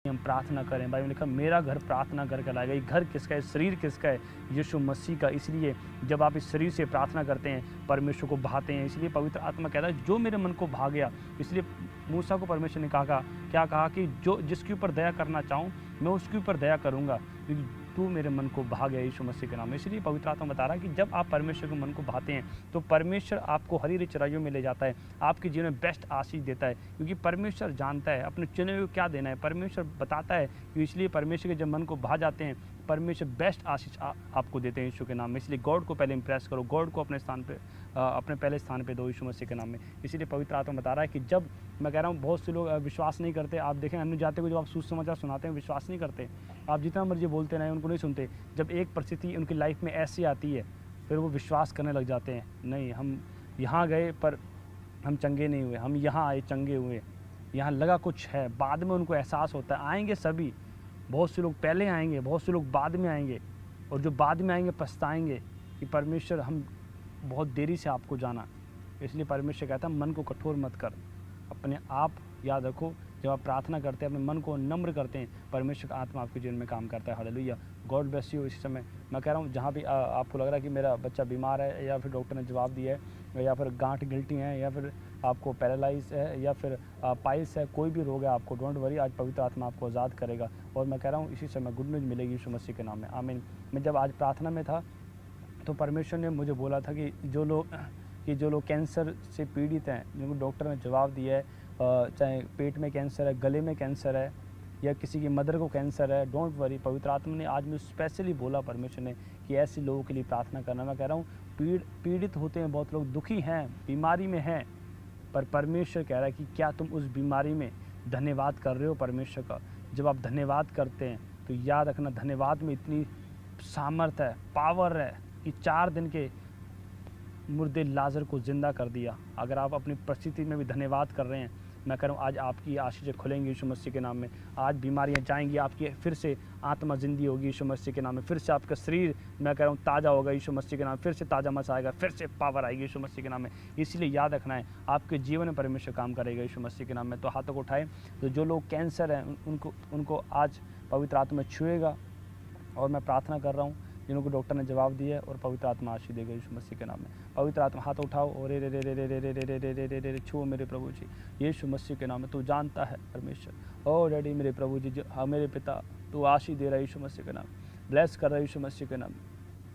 हम प्रार्थना करें। बाइबल में लिखा मेरा घर प्रार्थना घर कहलाएगा। ये घर किसका है? शरीर किसका है? यीशु मसीह का। इसलिए जब आप इस शरीर से प्रार्थना करते हैं, परमेश्वर को भाते हैं। इसलिए पवित्र आत्मा कहता है जो मेरे मन को भा गया। इसलिए मूसा को परमेश्वर ने कहा, क्या कहा कि जो जिसके ऊपर दया करना चाहूँ मैं उसके ऊपर दया करूँगा, क्योंकि तू मेरे मन को भा गया यीशु मसीह के नाम में। इसलिए पवित्र आत्मा बता रहा है कि जब आप परमेश्वर के मन को भाते हैं तो परमेश्वर आपको हरी हरी चराइयों में ले जाता है, आपके जीवन में बेस्ट आशीष देता है, क्योंकि परमेश्वर जानता है अपने चुने हुए को क्या देना है। परमेश्वर बताता है कि इसलिए परमेश्वर के जब मन को भा जाते हैं परमेश्वर बेस्ट आशीष आपको देते हैं यीशु के नाम में। इसलिए गॉड को पहले इंप्रेस करो, गॉड को अपने स्थान पे अपने पहले स्थान पे दो यीशु मसीह के नाम में। इसीलिए पवित्र आत्मा बता रहा है कि जब मैं कह रहा हूँ बहुत से लोग विश्वास नहीं करते। आप देखें अन्य जाति को जब आप सुसमाचार सुनाते हैं विश्वास नहीं करते, आप जितना मर्जी बोलते रहें उनको नहीं सुनते। जब एक परिस्थिति उनकी लाइफ में ऐसी आती है फिर वो विश्वास करने लग जाते हैं, नहीं हम यहाँ गए पर हम चंगे नहीं हुए, हम यहाँ आए चंगे हुए, यहाँ लगा कुछ है। बाद में उनको एहसास होता है। आएंगे सभी, बहुत से लोग पहले आएंगे, बहुत से लोग बाद में आएंगे, और जो बाद में आएंगे पछताएंगे कि परमेश्वर हम बहुत देरी से आपको जाना। इसलिए परमेश्वर कहता है मन को कठोर मत कर, अपने आप याद रखो जब आप प्रार्थना करते हैं अपने मन को नम्र करते हैं, परमेश्वर का आत्मा आपके जीवन में काम करता है। Hallelujah, God bless you. इसी समय मैं कह रहा हूँ जहाँ भी आपको लग रहा है कि मेरा बच्चा बीमार है, या फिर डॉक्टर ने जवाब दिया है, या फिर गांठ गिल्टी है, या फिर आपको पैरालाइज है, या फिर पाइल्स है, कोई भी रोग है आपको, डोंट वरी, आज पवित्र आत्मा आपको आज़ाद करेगा। और मैं कह रहा हूँ इसी समय गुड न्यूज़ मिलेगी यीशु मसीह के नाम में, आमीन। मैं जब आज प्रार्थना में था तो परमेश्वर ने मुझे बोला था कि जो लोग कैंसर से पीड़ित हैं, जिनको डॉक्टर ने जवाब दिया है, चाहे पेट में कैंसर है, गले में कैंसर है, या किसी की मदर को कैंसर है, डोंट वरी, पवित्र आत्मा ने आज मुझे स्पेशली बोला परमेश्वर ने कि ऐसे लोगों के लिए प्रार्थना करना। मैं कह रहा हूँ पीड़ित होते हैं बहुत लोग, दुखी हैं, बीमारी में हैं, पर परमेश्वर कह रहा है कि क्या तुम उस बीमारी में धन्यवाद कर रहे हो परमेश्वर का? जब आप धन्यवाद करते हैं तो याद रखना धन्यवाद में इतनी सामर्थ है, पावर है कि 4 दिन के मुर्दे लाजर को ज़िंदा कर दिया। अगर आप अपनी परिस्थिति में भी धन्यवाद कर रहे हैं, मैं कह रहा हूँ आज आपकी आशीषें खुलेंगी यीशु मसीह के नाम में। आज बीमारियाँ जाएंगी, आपकी फिर से आत्मा जिंदी होगी यीशु मसीह के नाम में। फिर से आपका शरीर मैं कह रहा हूँ ताज़ा होगा यीशु मसीह के नाम में। फिर से ताज़ा मस आएगा, फिर से पावर आएगी यीशु मसीह के नाम में। इसलिए याद रखना है आपके जीवन में परमेश्वर काम करेगा यीशु मसीह के नाम में। तो हाथों को उठाएं। तो जो लोग कैंसर हैं उनको आज पवित्र आत्मा छुएगा, और मैं प्रार्थना कर रहा हूँ जिनको डॉक्टर ने जवाब दिया है, और पवित्र आत्मा आशीष देगा यीशु मसीह के नाम में। पवित्र आत्मा हाथ उठाओ और रे रे रे रे रे रे रे रे रे रे रे रे छुओ मेरे प्रभु जी यीशु मसीह के नाम में। तू जानता है परमेश्वर, ओ डैडी मेरे प्रभु जी, हाँ मेरे पिता, तू आशीष दे रहा है यीशु मसीह के नाम, ब्लेस कर रहा है यीशु मसीह के नाम।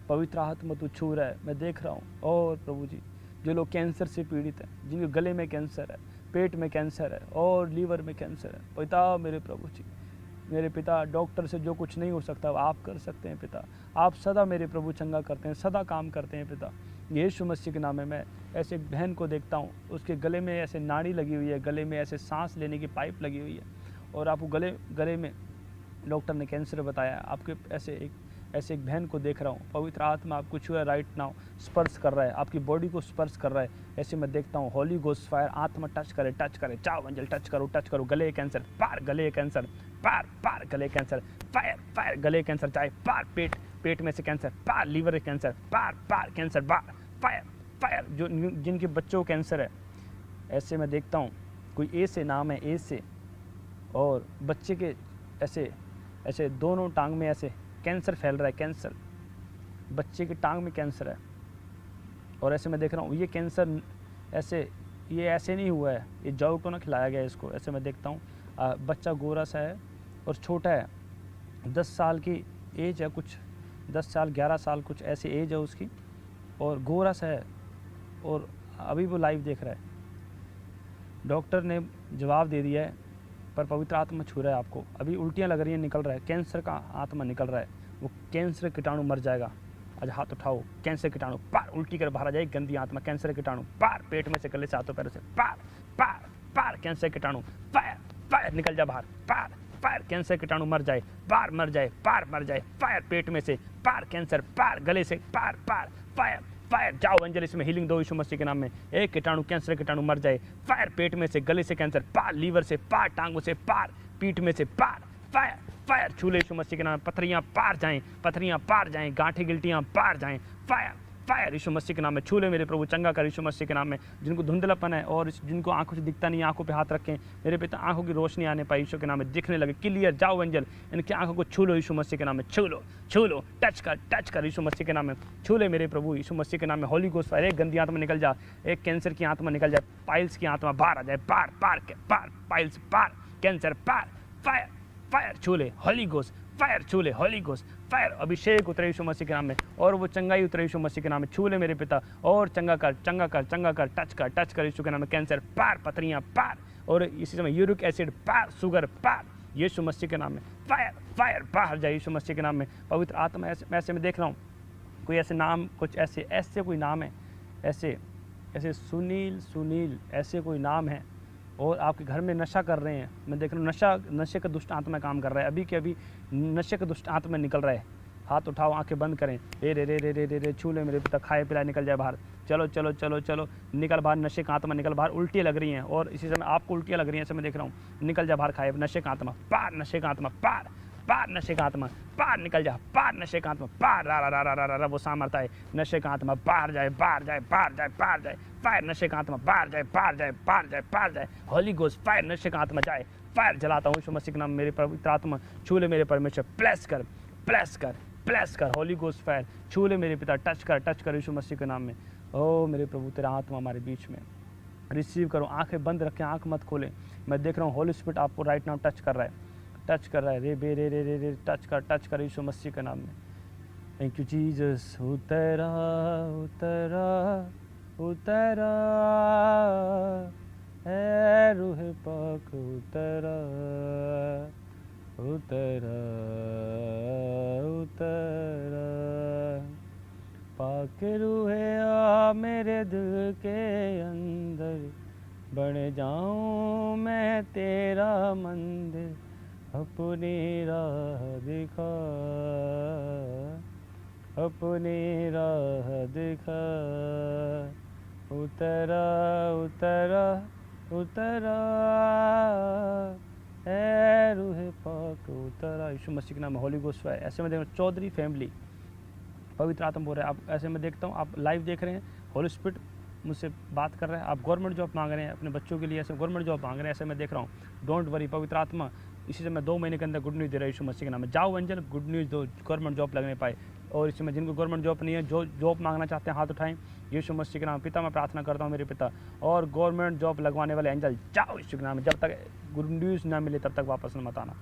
पवित्र आत्मा तू छू रहा है, मैं देख रहा हूँ। और प्रभु जी जो लोग कैंसर से पीड़ित हैं, जिनके गले में कैंसर है, पेट में कैंसर है, और लीवर में कैंसर है, पिता मेरे प्रभु जी, मेरे पिता, डॉक्टर से जो कुछ नहीं हो सकता आप कर सकते हैं पिता। आप सदा मेरे प्रभु चंगा करते हैं, सदा काम करते हैं पिता। यीशु मसीह के नाम में मैं ऐसे एक बहन को देखता हूँ, उसके गले में ऐसे नाड़ी लगी हुई है, गले में ऐसे सांस लेने की पाइप लगी हुई है, और आपको गले में डॉक्टर ने कैंसर बताया। आपके ऐसे एक बहन को देख रहा हूँ, पवित्र आत्मा आपको छुआ राइट नाउ, स्पर्श कर रहा है, आपकी बॉडी को स्पर्श कर रहा है। ऐसे मैं देखता हूँ होली गोस्ट फायर, आत्मा टच करे, चाओ अंजल टच करो, गले कैंसर पार, गले कैंसर पार, गले कैंसर फायर, गले कैंसर चाहे पार, पेट में से कैंसर पार, लीवर कैंसर पार, कैंसर बार फायर, जो जिनके बच्चों को कैंसर है, ऐसे मैं देखता हूँ। कोई ए से नाम है, ए से, और बच्चे के ऐसे दोनों टांग में ऐसे कैंसर फैल रहा है, कैंसर बच्चे की टांग में कैंसर है। और ऐसे मैं देख रहा हूँ ये कैंसर ये ऐसे नहीं हुआ है, ये जौ को ना खिलाया गया इसको। ऐसे मैं देखता हूँ बच्चा गोरा सा है और छोटा है, 10 साल की एज है, कुछ 10 साल 11 साल कुछ ऐसी एज है उसकी, और गोरा सा है, और अभी वो लाइव देख रहा है। डॉक्टर ने जवाब दे दिया है, पर पवित्र आत्मा छू रहा है आपको। अभी उल्टियाँ लग रही हैं, निकल रहा है, कैंसर का आत्मा निकल रहा है, वो कैंसर कीटाणु मर जाएगा। आज हाथ उठाओ, कैंसर कीटाणु पार, उल्टी कर बाहर आ जाए गंदी आत्मा, कैंसर कीटाणु पार, पेट में से गले से हाथों पैरों से पार, कैंसर कीटाणु फायर निकल जा बाहर, पार, कैंसर कीटाणु मर जाए, पार मर जाए, फायर, पेट में से पार, कैंसर पार, गले से पार, फायर, जाओ अंजलि इसमें हीलिंग दो यीशु मसीह के नाम में। एक कीटाणु कैंसर कीटाणु मर जाए, फायर, पेट में से गले से कैंसर पार, लीवर से पार, टांगों से पार, पीठ में से पार, फायर, छूले यीशु मसीह के नाम में। पथरियां पार जाएं, गांठें गिल्टियां पार जाएं, फायर यीशु मसीह के नाम में। छू ले मेरे प्रभु, चंगा कर यीशु मसीह के नाम में। जिनको धुंधलापन है और जिनको आंखों से दिखता नहीं, आंखों पे हाथ रखें मेरे पिता, आंखों की रोशनी आने पाए यीशु के नाम में, दिखने लगे क्लियर। जाओ एंजल, इनकी आंखों को छू लो यीशु मसीह के नाम में, छू लो, टच कर यीशु मसीह के नाम में। छू ले मेरे प्रभु यीशु मसीह के नाम में। होली गोस्ट फायर, एक गंदी आत्मा निकल जा, एक कैंसर की आत्मा निकल जाए, पाइल्स की आत्मा बाहर आ जाए, पार पाइल्स पार, कैंसर पार, फायर छू ले होली गोस्ट फायर, छू ले होली गोस्ट फायर। अभिषेक उतरे यीशु मसीह के नाम में और वो चंगाई उतरे यीशु मसीह के नाम में। छू ले मेरे पिता और चंगा कर, टच कर यीशु के नाम में। कैंसर पार, पथरियाँ पार, और इसी समय यूरिक एसिड पार, शुगर पार यीशु मसीह के नाम में। फायर बाहर जाए यीशु मसीह के नाम में। पवित्र आत्मा ऐसे मैं देख रहा हूँ कोई ऐसे नाम, कुछ ऐसे कोई नाम है, ऐसे सुनील ऐसे कोई नाम है, और आपके घर में नशा कर रहे हैं। मैं देख रहा हूँ नशे का दुष्ट आत्मा काम कर रहा है, अभी के अभी नशे का दुष्ट आत्मा निकल रहा है। हाथ उठाओ, आंखें बंद करें, रे छू ले मेरे पिता, खाए पिलाए निकल जाए बाहर। चलो निकल बाहर, नशे का आत्मा निकल बाहर। उल्टियाँ लग रही हैं और इसी समय आपको उल्टियाँ लग रही हैं, ऐसे मैं देख रहा हूँ। निकल जा बाहर, खाए नशे का आत्मा पार, नशे का आत्मा पार, नशे का आत्मा पार, निकल जा पार, नशे का आत्मा पार, रा वो सामर्थ है, नशे का आत्मा बाहर जाए, फायर, नशे का आत्मा बाहर जाए, होली गोस्ट फायर, नशे का आत्मा जाए, फायर जलाता हूँ यीशु मसीह के नाम। मेरे पवित्र आत्मा छू ले मेरे परमेश्वर, प्लेस कर होली गोस्ट फायर, छू ले मेरे पिता, टच कर यीशु मसीह के नाम में। ओ मेरे प्रभु, तेरा आत्मा हमारे बीच में, रिसीव करो। आंखें बंद रखें, आंख मत खोलें। मैं देख रहा हूँ होली स्पिरिट आपको राइट नाउ टच कर रहा है, रे टच कर यीशु मसीह के नाम में। Thank you Jesus. उतरा है रूह पाक, उतरा पाक रूहे आ मेरे दिल के अंदर, बन जाऊं मैं तेरा मंदिर, अपनी राह दिखा, उतरा है रूह पाक, उतरा यीशु मसीह के नाम में। Holi ghost fire. ऐसे में देख चौधरी फैमिली, पवित्र आत्मा बोल रहे हैं। आप ऐसे में देखता हूँ, आप लाइव देख रहे हैं, होली स्पिरिट मुझसे बात कर रहा है। आप गवर्नमेंट जॉब मांग रहे हैं अपने बच्चों के लिए, ऐसे गवर्नमेंट जॉब मांग रहे हैं, ऐसे मैं देख रहा हूँ। डोंट वरी, पवित्र आत्मा इसी से मैं 2 महीने के अंदर गुड न्यूज़ दे रहा हूँ यीशु मसीह के नाम में। जाओ एंजल, गुड न्यूज़ दो, गवर्नमेंट जॉब लगने पाए। और इसी में जिनको गवर्नमेंट जॉब नहीं है, जो जॉब मांगना चाहते हैं, हाथ उठाएं यीशु मसीह के नाम। पिता मैं प्रार्थना करता हूँ मेरे पिता, और गवर्नमेंट जॉब लगवाने वाले एंजल जाओ यीशु के नाम में। जब तक गुड न्यूज़ ना मिले तब तक वापस मत आना।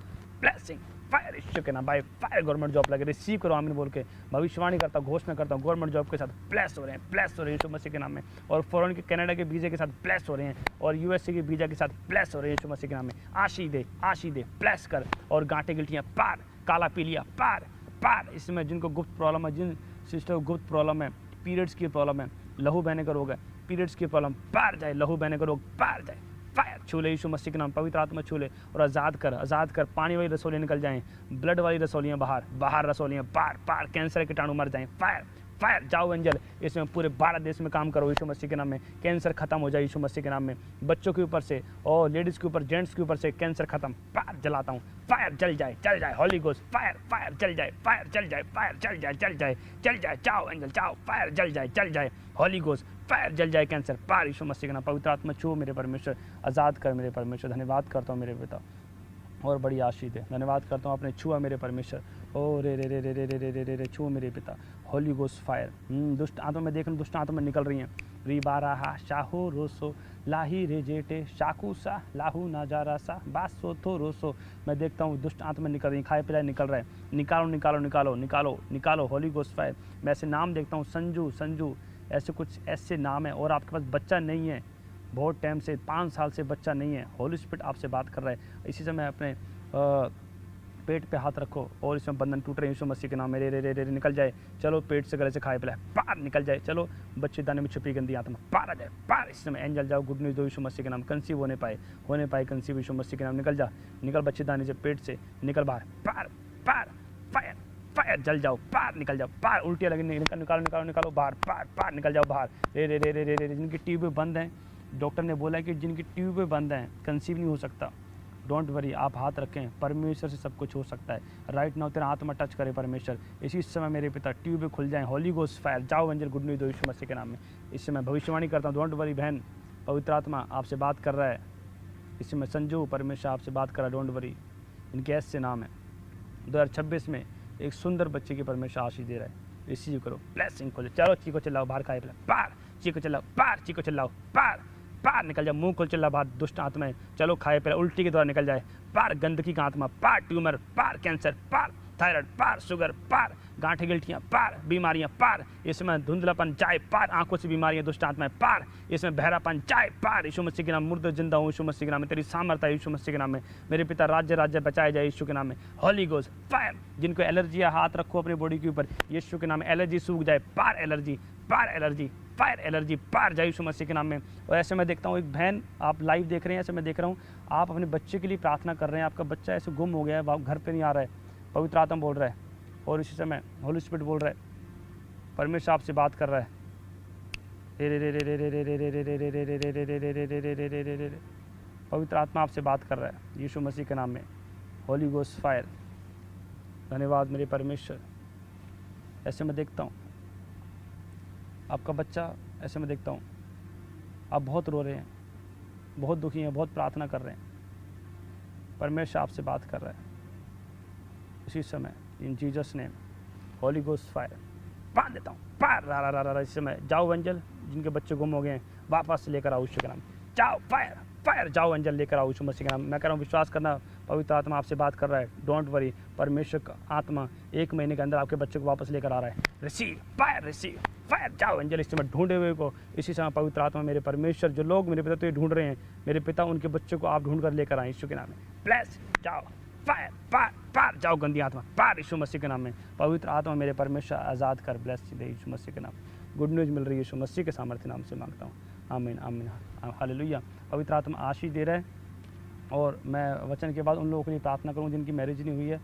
ब्लेसिंग फायर यीशु के नाम, बाय फायर गवर्नमेंट जॉब लगे, रिसीव करो आमीन बोल के। भविष्यवाणी करता हूँ, घोषणा करता हूँ, गवर्नमेंट जॉब के साथ ब्लेस हो रहे हैं यीशु मसीह के नाम में। और फॉरेन के कनाडा के वीज़े के साथ ब्लेस हो रहे हैं, और यूएसए के वीज़ा के साथ ब्लेस हो रहे हैं यीशु मसीह के नाम में। आशी दे ब्लेस कर, और गांठें गिल्टियाँ पार, काला पीलिया पार। इसमें जिनको गुप्त प्रॉब्लम है, जिन सिस्टर को गुप्त प्रॉब्लम है, पीरियड्स की प्रॉब्लम है, लहू बहने का रोग है, पीरियड्स की प्रॉब्लम पार जाए, लहू बहने का रोग पार जाए। फायर छू ले यीशु मसीह के नाम, पवित्र आत्मा छू ले और आज़ाद कर। पानी वाली रसोलियाँ निकल जाएं, ब्लड वाली रसोलियाँ बाहर रसोलियाँ पार, कैंसर के कीटाणु मर जाएं। फायर जाओ एंजल, इसमें पूरे भारत देश में काम करो यीशु मसीह के नाम में। कैंसर खत्म हो जाए यीशु मसीह के नाम में। बच्चों के ऊपर से और लेडीज़ के ऊपर, जेंट्स के ऊपर से कैंसर खत्म। फायर जलाता हूँ, फायर जल जाए होली गोस्ट फायर जल जाए, जाओ एंजल जाओ, फायर जल जाए होली गोस्ट फायर जल जाए, कैंसर पार यीशु मसीह के नाम। पवित्र आत्मा छू मेरे परमेश्वर, आज़ाद कर मेरे परमेश्वर। धन्यवाद करता हूँ मेरे पिता, और बड़ी आशीष है। धन्यवाद करता हूँ आपने छुआ मेरे परमेश्वर। ओ रे छुओ मेरे पिता, होली गोस्ट फायर। दुष्ट आत्मा में देखना, दुष्ट आत्मा में निकल रही हैं। रिबाराहा शाहो रोसो लाही रे जेटे शाकू सा लाहू नाजारा सा बासो थो रोसो। मैं देखता हूँ दुष्ट आत्मा निकल रही, खाए पिलाए निकल रहा है। निकालो होली गोस्ट फायर। मैं ऐसे नाम देखता हूँ, संजू ऐसे कुछ ऐसे नाम है, और आपके पास बच्चा नहीं है, बहुत टाइम से 5 साल से बच्चा नहीं है। होली स्पिरिट आपसे बात कर रहा है। इसी समय अपने पेट पे हाथ रखो, और इसमें बंधन टूट रहे हैं यीशु मसीह के नाम में। रे निकल जाए, चलो पेट से गले से खाए पिलाए पार निकल जाए। चलो बच्चे दाने में छुपी गंदी आत्मा पार आ जाए, पार। इस समय एंजल जाओ, गुड न्यूज़ दो यीशु मसीह के नाम। कंसीव होने पाए कंसीव यीशु मसीह के नाम। निकल बच्चे दाने से, पेट से निकल बाहर, पार फायर जल जाओ, पार निकल जाओ, पार। उल्टियाँ लगी, निकालो बाहर, पार निकल जाओ बाहर। रे जिनकी ट्यूबें बंद हैं, डॉक्टर ने बोला है कि जिनकी ट्यूबें बंद हैं कंसीव नहीं हो सकता। डोंट वरी, आप हाथ रखें, परमेश्वर से सब कुछ हो सकता है। राइट नाउ तेरा आत्मा टच करे परमेश्वर, इसी समय मेरे पिता ट्यूब खुल जाएं, होली गोस्ट फायर, जाओ एंजल, गुड न्यूज़ दो यीशु मसीह के नाम में। इससे मैं भविष्यवाणी करता हूँ, डोंट वरी बहन, पवित्र आत्मा आपसे बात कर रहा है। इससे मैं संजू, परमेश्वर आपसे बात कर रहा है, डोंट वरी। इनके ऐसे नाम है 2026 में एक सुंदर बच्चे की परमेश्वर आशीष दे रहा है, रिसीव करो, ब्लेसिंग खोलो। चलो चीको चिल्लाओ, बाहर खाए पार, चीको चिल्लाओ पार, चीको चिल्लाओ पार, पार निकल जाए, मुंह खोल चिल्ला बाहर, दुष्ट आत्माएं चलो खाए पहले, उल्टी के द्वारा निकल जाए पार, गंदगी का आत्मा पार, ट्यूमर पार, कैंसर पार, थायराइड पार, शुगर पार, गांठें गिल्टियाँ पार, बीमारियाँ पार, इसमें धुंधलापन जाए पार, आंखों से बीमारियाँ दुष्ट आत्माएं पार, इसमें बहरापन जाए पार, यीशु मसीह के नाम, मुर्दा जिंदा हूँ यीशु मसीह के नाम में, तेरी सामर्थ्य है यीशु मसीह के नाम में, मेरे पिता राज्य राज्य बचाए जाए यीशु के नाम में, होली गोस्ट फायर। जिनको एलर्जी है हाथ रखो अपनी बॉडी के ऊपर, यीशु के नाम में एलर्जी सूख जाए, पार एलर्जी, पार एलर्जी, फायर एलर्जी पार जाए यीशु मसीह के नाम में। और ऐसे मैं देखता हूँ एक बहन, आप लाइव देख रहे हैं, ऐसे मैं देख रहा हूँ आप अपने बच्चे के लिए प्रार्थना कर रहे हैं, आपका बच्चा ऐसे गुम हो गया है, घर पे नहीं आ रहा है, पवित्र आत्मा बोल रहा है, और इसी समय होली स्पिरिट बोल रहा है, परमेश्वर आपसे बात कर रहा है, पवित्र आत्मा आपसे बात कर रहा है यीशु मसीह के नाम में, होली गोस्ट फायर। धन्यवाद मेरे परमेश्वर। ऐसे मैं देखता हूँ आपका बच्चा, ऐसे मैं देखता हूँ आप बहुत रो रहे हैं, बहुत दुखी हैं, बहुत प्रार्थना कर रहे हैं, परमेश्वर आपसे बात कर रहा है इसी समय, इन Jesus name, Holi ghost fire बांध देता हूँ पार, रा रा रा रा। इस समय जाओ एंजल, जिनके बच्चे गुम हो गए हैं वापस लेकर आओ यीशु के नाम, जाओ फायर फायर, जाओ एंजल लेकर आओ यीशु मसीह के नाम। मैं कह रहा हूँ विश्वास करना, पवित्र आत्मा आपसे बात कर रहा है, डोंट वरी, परमेश्वर का आत्मा 1 महीने के अंदर आपके बच्चे को वापस लेकर आ रहा है, रिसीव फायर, रिसीव फायर, जाओ एंजल। इस समय ढूंढे हुए को इसी समय पवित्र आत्मा मेरे परमेश्वर, जो लोग मेरे पिता तो ये ढूंढ रहे हैं, मेरे पिता उनके बच्चों को आप ढूंढ कर लेकर आए यीशु के नाम में, ब्लेस, जाओ फायर पार पार, जाओ गंदी आत्मा पार यीशु मसीह के नाम में। पवित्र आत्मा मेरे परमेश्वर आज़ाद कर, ब्लेस दे यीशु मसीह के नाम। गुड न्यूज़ मिल रही है यीशु मसीह के सामर्थ्य नाम से मांगता हूँ, आमीन आमीन हालेलुया। पवित्र आत्मा आशीष दे रहा है, और मैं वचन के बाद उन लोगों के लिए प्रार्थना करूँ जिनकी मैरिज नहीं हुई है,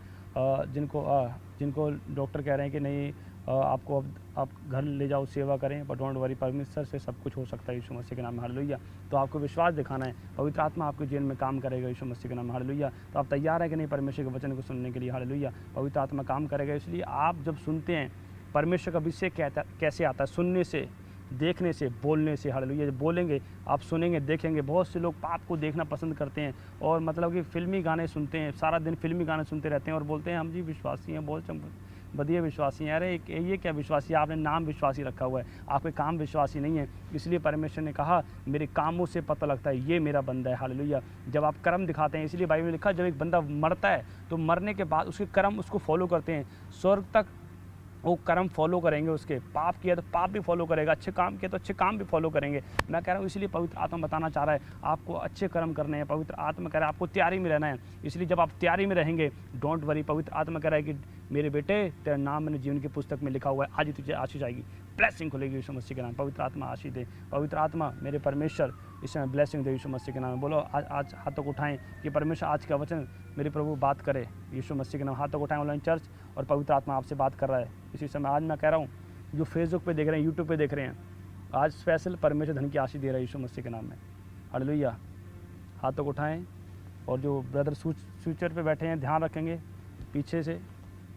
जिनको डॉक्टर कह रहे हैं कि नहीं आपको अब आप घर ले जाओ सेवा करें, बट डोंट वरी, परमेश्वर से सब कुछ हो सकता है यीशु मसीह के नाम में, हालेलुया। तो आपको विश्वास दिखाना है, पवित्र आत्मा आपके जीवन में काम करेगा यीशु मसीह के नाम, हालेलुया। तो आप तैयार है कि नहीं परमेश्वर के वचन को सुनने के लिए, हालेलुया। पवित्र आत्मा काम करेगा, इसलिए आप जब सुनते हैं, परमेश्वर का अभिषेक कैसे आता है, सुनने से, देखने से, बोलने से, हालेलुया। जब बोलेंगे, आप सुनेंगे, देखेंगे। बहुत से लोग पाप को देखना पसंद करते हैं, और मतलब कि फिल्मी गाने सुनते हैं, सारा दिन फिल्मी गाने सुनते रहते हैं, और बोलते हैं हम जी विश्वासी हैं, बहुत बढ़िया विश्वासी हैं। अरे ये क्या विश्वासी, आपने नाम विश्वासी रखा हुआ है, आपके काम विश्वासी नहीं है। इसलिए परमेश्वर ने कहा मेरे कामों से पता लगता है ये मेरा बंदा है, हालेलुया। जब आप कर्म दिखाते हैं, इसलिए बाइबल में लिखा जब एक बंदा मरता है तो मरने के बाद उसके कर्म उसको फॉलो करते हैं, स्वर्ग तक वो कर्म फॉलो करेंगे, उसके पाप किया तो पाप भी फॉलो करेगा, अच्छे काम किया तो अच्छे काम भी फॉलो करेंगे। मैं कह रहा हूँ इसलिए पवित्र आत्मा बताना चाह रहा है आपको अच्छे कर्म करने हैं। पवित्र आत्मा कह रहा है आपको तैयारी में रहना है, इसलिए जब आप तैयारी में रहेंगे, डोंट वरी। पवित्र आत्मा कह रहा है कि मेरे बेटे तेरा नाम मैंने जीवन की पुस्तक में लिखा हुआ है, आज ही तुझे आशीष आएगी, ब्लेसिंग खुलेगी यीशु मसीह के नाम। पवित्र आत्मा आशीष दे, पवित्र आत्मा मेरे परमेश्वर इस समय ब्लेसिंग दे यीशु मसीह के नाम। बोलो आज हाथों को उठाएं कि परमेश्वर आज का वचन मेरे प्रभु बात करे यीशु मसीह के नाम। हाथों को उठाएं ऑनलाइन चर्च, और पवित्र आत्मा आपसे बात कर रहा है इसी समय। आज मैं कह रहा हूँ जो फेसबुक पे देख रहे हैं, यूट्यूब पे देख रहे हैं, आज स्पेशल परमेश्वर धन की आशीष दे रहा है यीशु मसीह के नाम में, हालेलुया। हाथों को उठाएं, और जो ब्रदर स्विचर पे बैठे हैं ध्यान रखेंगे पीछे से,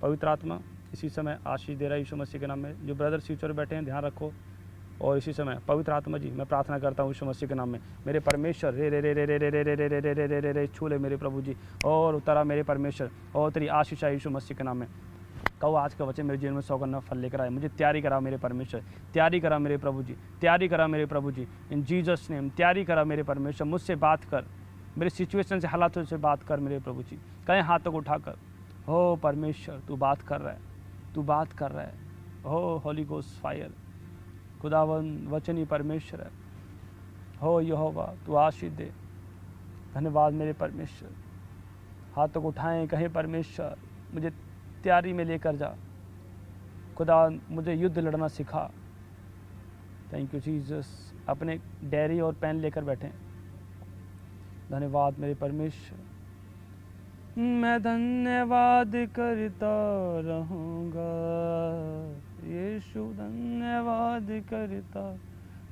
पवित्र आत्मा इसी समय आशीष दे रहा है यीशु मसीह के नाम में। जो ब्रदर स्विचर बैठे हैं ध्यान रखो, और इसी समय पवित्र आत्मा जी मैं प्रार्थना करता हूँ यीशु मसीह के नाम में, मेरे परमेश्वर रे रे रे रे रे रे रे रे रे रे रे रे रे रे छू ले मेरे प्रभु जी, और उतारा मेरे परमेश्वर, और तेरी आशीष है यीशु मसीह के नाम में। कहो आज का वचन मेरे जीवन में 100 गना फल लेकर आए, मुझे तैयारी करा मेरे परमेश्वर, तैयारी करा मेरे प्रभु जी, तैयारी करा मेरे प्रभु जी, इन जीसस नेम तैयारी करा मेरे परमेश्वर। मुझसे बात कर, मेरे सिचुएशन से, हालातों से बात कर मेरे प्रभु जी। कहीं हाथों को उठाकर, हो परमेश्वर तू बात कर रहा है, तू बात कर रहा है, हो होली गोस्ट फायर, खुदावन वचन ही परमेश्वर है, हो यहोवा तू आशीष दे। धन्यवाद मेरे परमेश्वर। हाथों को उठाएं, कहें परमेश्वर मुझे तैयारी में लेकर जा, खुदा मुझे युद्ध लड़ना सिखा। Thank you Jesus. अपने डायरी और पेन लेकर बैठें। धन्यवाद मेरे परमेश्वर। मैं धन्यवाद करता रहूँगा यीशु, धन्यवाद करता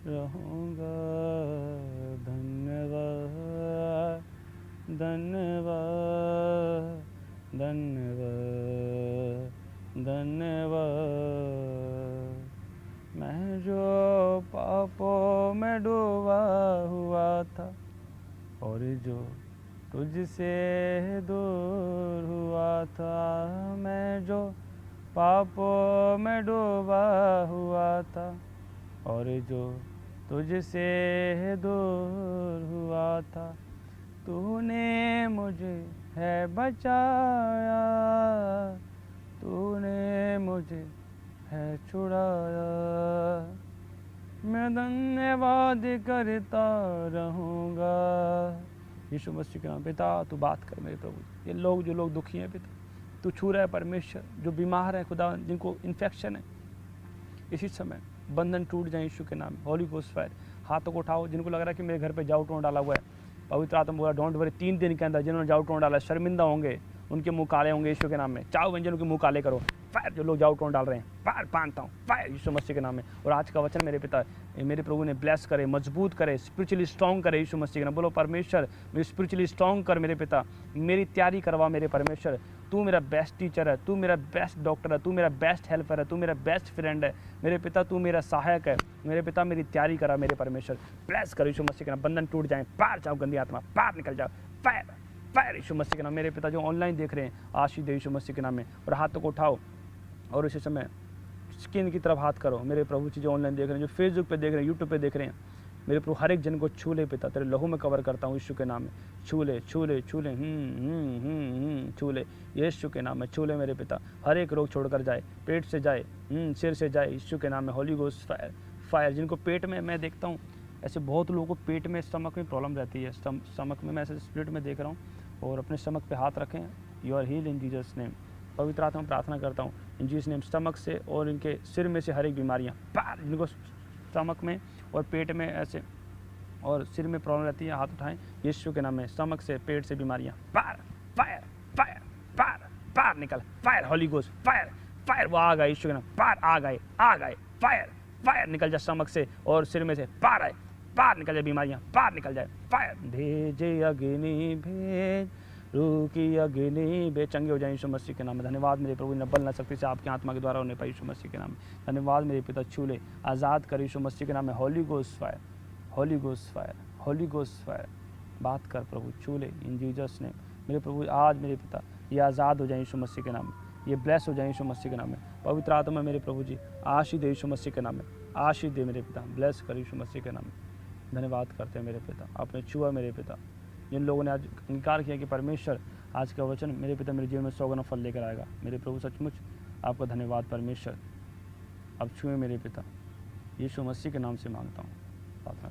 रहूँगा, धन्यवाद धन्यवाद धन्यवाद धन्यवाद। मैं जो पापों में डूबा हुआ था और जो तुझसे दूर हुआ था, मैं जो पापों में डूबा हुआ था और जो तुझसे दूर हुआ था, तूने मुझे है बचाया, तूने मुझे है छुड़ाया। मैं धन्यवाद करता रहूँगा। यीशु मसीह के नाम। पिता तू बात कर मेरे प्रभु, ये लोग जो लोग दुखी हैं पिता, तू छू रहा है परमेश्वर, जो बीमार है खुदा, जिनको इन्फेक्शन है, इसी समय बंधन टूट जाए यीशु के नाम। हॉली गोस्ट फायर। हाथों को उठाओ जिनको लग रहा है कि मेरे घर पे जाऊ टोन डाला हुआ है, पवित्र आत्मा बोला डोंट वरी, 3 दिन के अंदर जिन्होंने जाऊ टोन डाला शर्मिंदा होंगे, उनके मुंह काले होंगे यीशु के नाम में। चाहो व्यंजन के मुंह काले करो। फायर जो लोग जाऊ टोन डाल रहे हैं, फायर बांधता हूँ, फायर यीशु मसीह के नाम में। और आज का वचन मेरे पिता मेरे प्रभु ने ब्लेस करे, मजबूत करे, स्पिरिचुअली स्ट्रॉन्ग करे यीशु मसीह के नाम। बोलो परमेश्वर मेरी स्पिरिचुअली स्ट्रॉन्ग कर मेरे पिता, मेरी तैयारी करवा मेरे परमेश्वर। तू मेरा बेस्ट टीचर है, तू मेरा बेस्ट डॉक्टर है, तू मेरा बेस्ट हेल्पर है, तू मेरा बेस्ट फ्रेंड है मेरे पिता, तू मेरा सहायक है मेरे पिता। मेरी तैयारी करा मेरे परमेश्वर। ब्लेस कर यीशु मसीह के नाम। बंधन टूट जाए, पार जाओ गंदी आत्मा, पार निकल जाओ। फायर फायर यीशु मसीह के नाम। मेरे पिता जो ऑनलाइन देख रहे हैं आशीष दे यीशु मसीह के नाम में। और हाथों को उठाओ और इसी समय स्किन की तरफ हाथ करो मेरे प्रभु जी, जो ऑनलाइन देख रहे हैं, जो फेसबुक पे देख रहे हैं, यूट्यूब पे देख रहे हैं मेरे प्रभु, हर एक जन को छू ले पिता, तेरे लहू में कवर करता हूँ यीशु के नाम में। छू ले छू ले छू ले, छू ले यीशु के नाम में, छू ले मेरे पिता। हर एक रोग छोड़कर जाए, पेट से जाए, सिर से जाए यीशु के नाम में। Holi ghost fire fire. जिनको पेट में मैं देखता हूँ ऐसे बहुत लोगों को पेट में स्टमक में प्रॉब्लम रहती है, स्टमक में मैं ऐसे स्पिरिट में देख रहा हूँ। और अपने स्टमक पे हाथ रखें, you are heal in Jesus name. पवित्र आत्मा प्रार्थना करता हूँ इन जीसस नेम, स्टमक से और इनके सिर में से हर एक बीमारियाँ पार, जिनको स्टमक में और पेट में ऐसे और सिर में प्रॉब्लम रहती है, हाथ उठाएं यीशु के नाम में। स्टमक से पेट से बीमारियाँ पार, फायर फायर पार पार निकल, fire Holi ghost fire fire. वो आ गए यीशु के नाम, पार आ गए फायर फायर निकल जाए स्टमक से और सिर में से, पार आए, पार निकल जाए बीमारियाँ, पार निकल जाए फायर। भेजे अग्नि भेज, रूकी अग्नि बेचंगे हो जाए यीशु मसीह के नाम में। धन्यवाद मेरे प्रभु, न बल न सकती से आपकी आत्मा के द्वारा होने पाई यीशु मसीह के नाम में। धन्यवाद मेरे पिता, छू ले, आज़ाद कर यीशु मसीह के नाम में। Holi ghost fire, Holi ghost fire, Holi ghost fire. बात कर प्रभु, छू ले इन जीसस ने मेरे प्रभु। आज मेरे पिता ये आज़ाद हो जाए यीशु मसीह के नाम में, ये ब्लेस हो जाए यीशु मसीह के नाम में। पवित्र आत्मा मेरे प्रभु जी आशीष दे यीशु मसीह के नाम में, आशीष दे मेरे पिता, ब्लेस कर यीशु मसीह के नाम में। धन्यवाद करते हैं मेरे पिता, आपने छुआ मेरे पिता। जिन लोगों ने आज इनकार किया कि परमेश्वर आज का वचन मेरे पिता मेरे जीवन में 100 गुना फल लेकर आएगा, मेरे प्रभु सचमुच आपका धन्यवाद परमेश्वर। अब छुए मेरे पिता, यीशु मसीह के नाम से मांगता हूँ, प्रार्थना।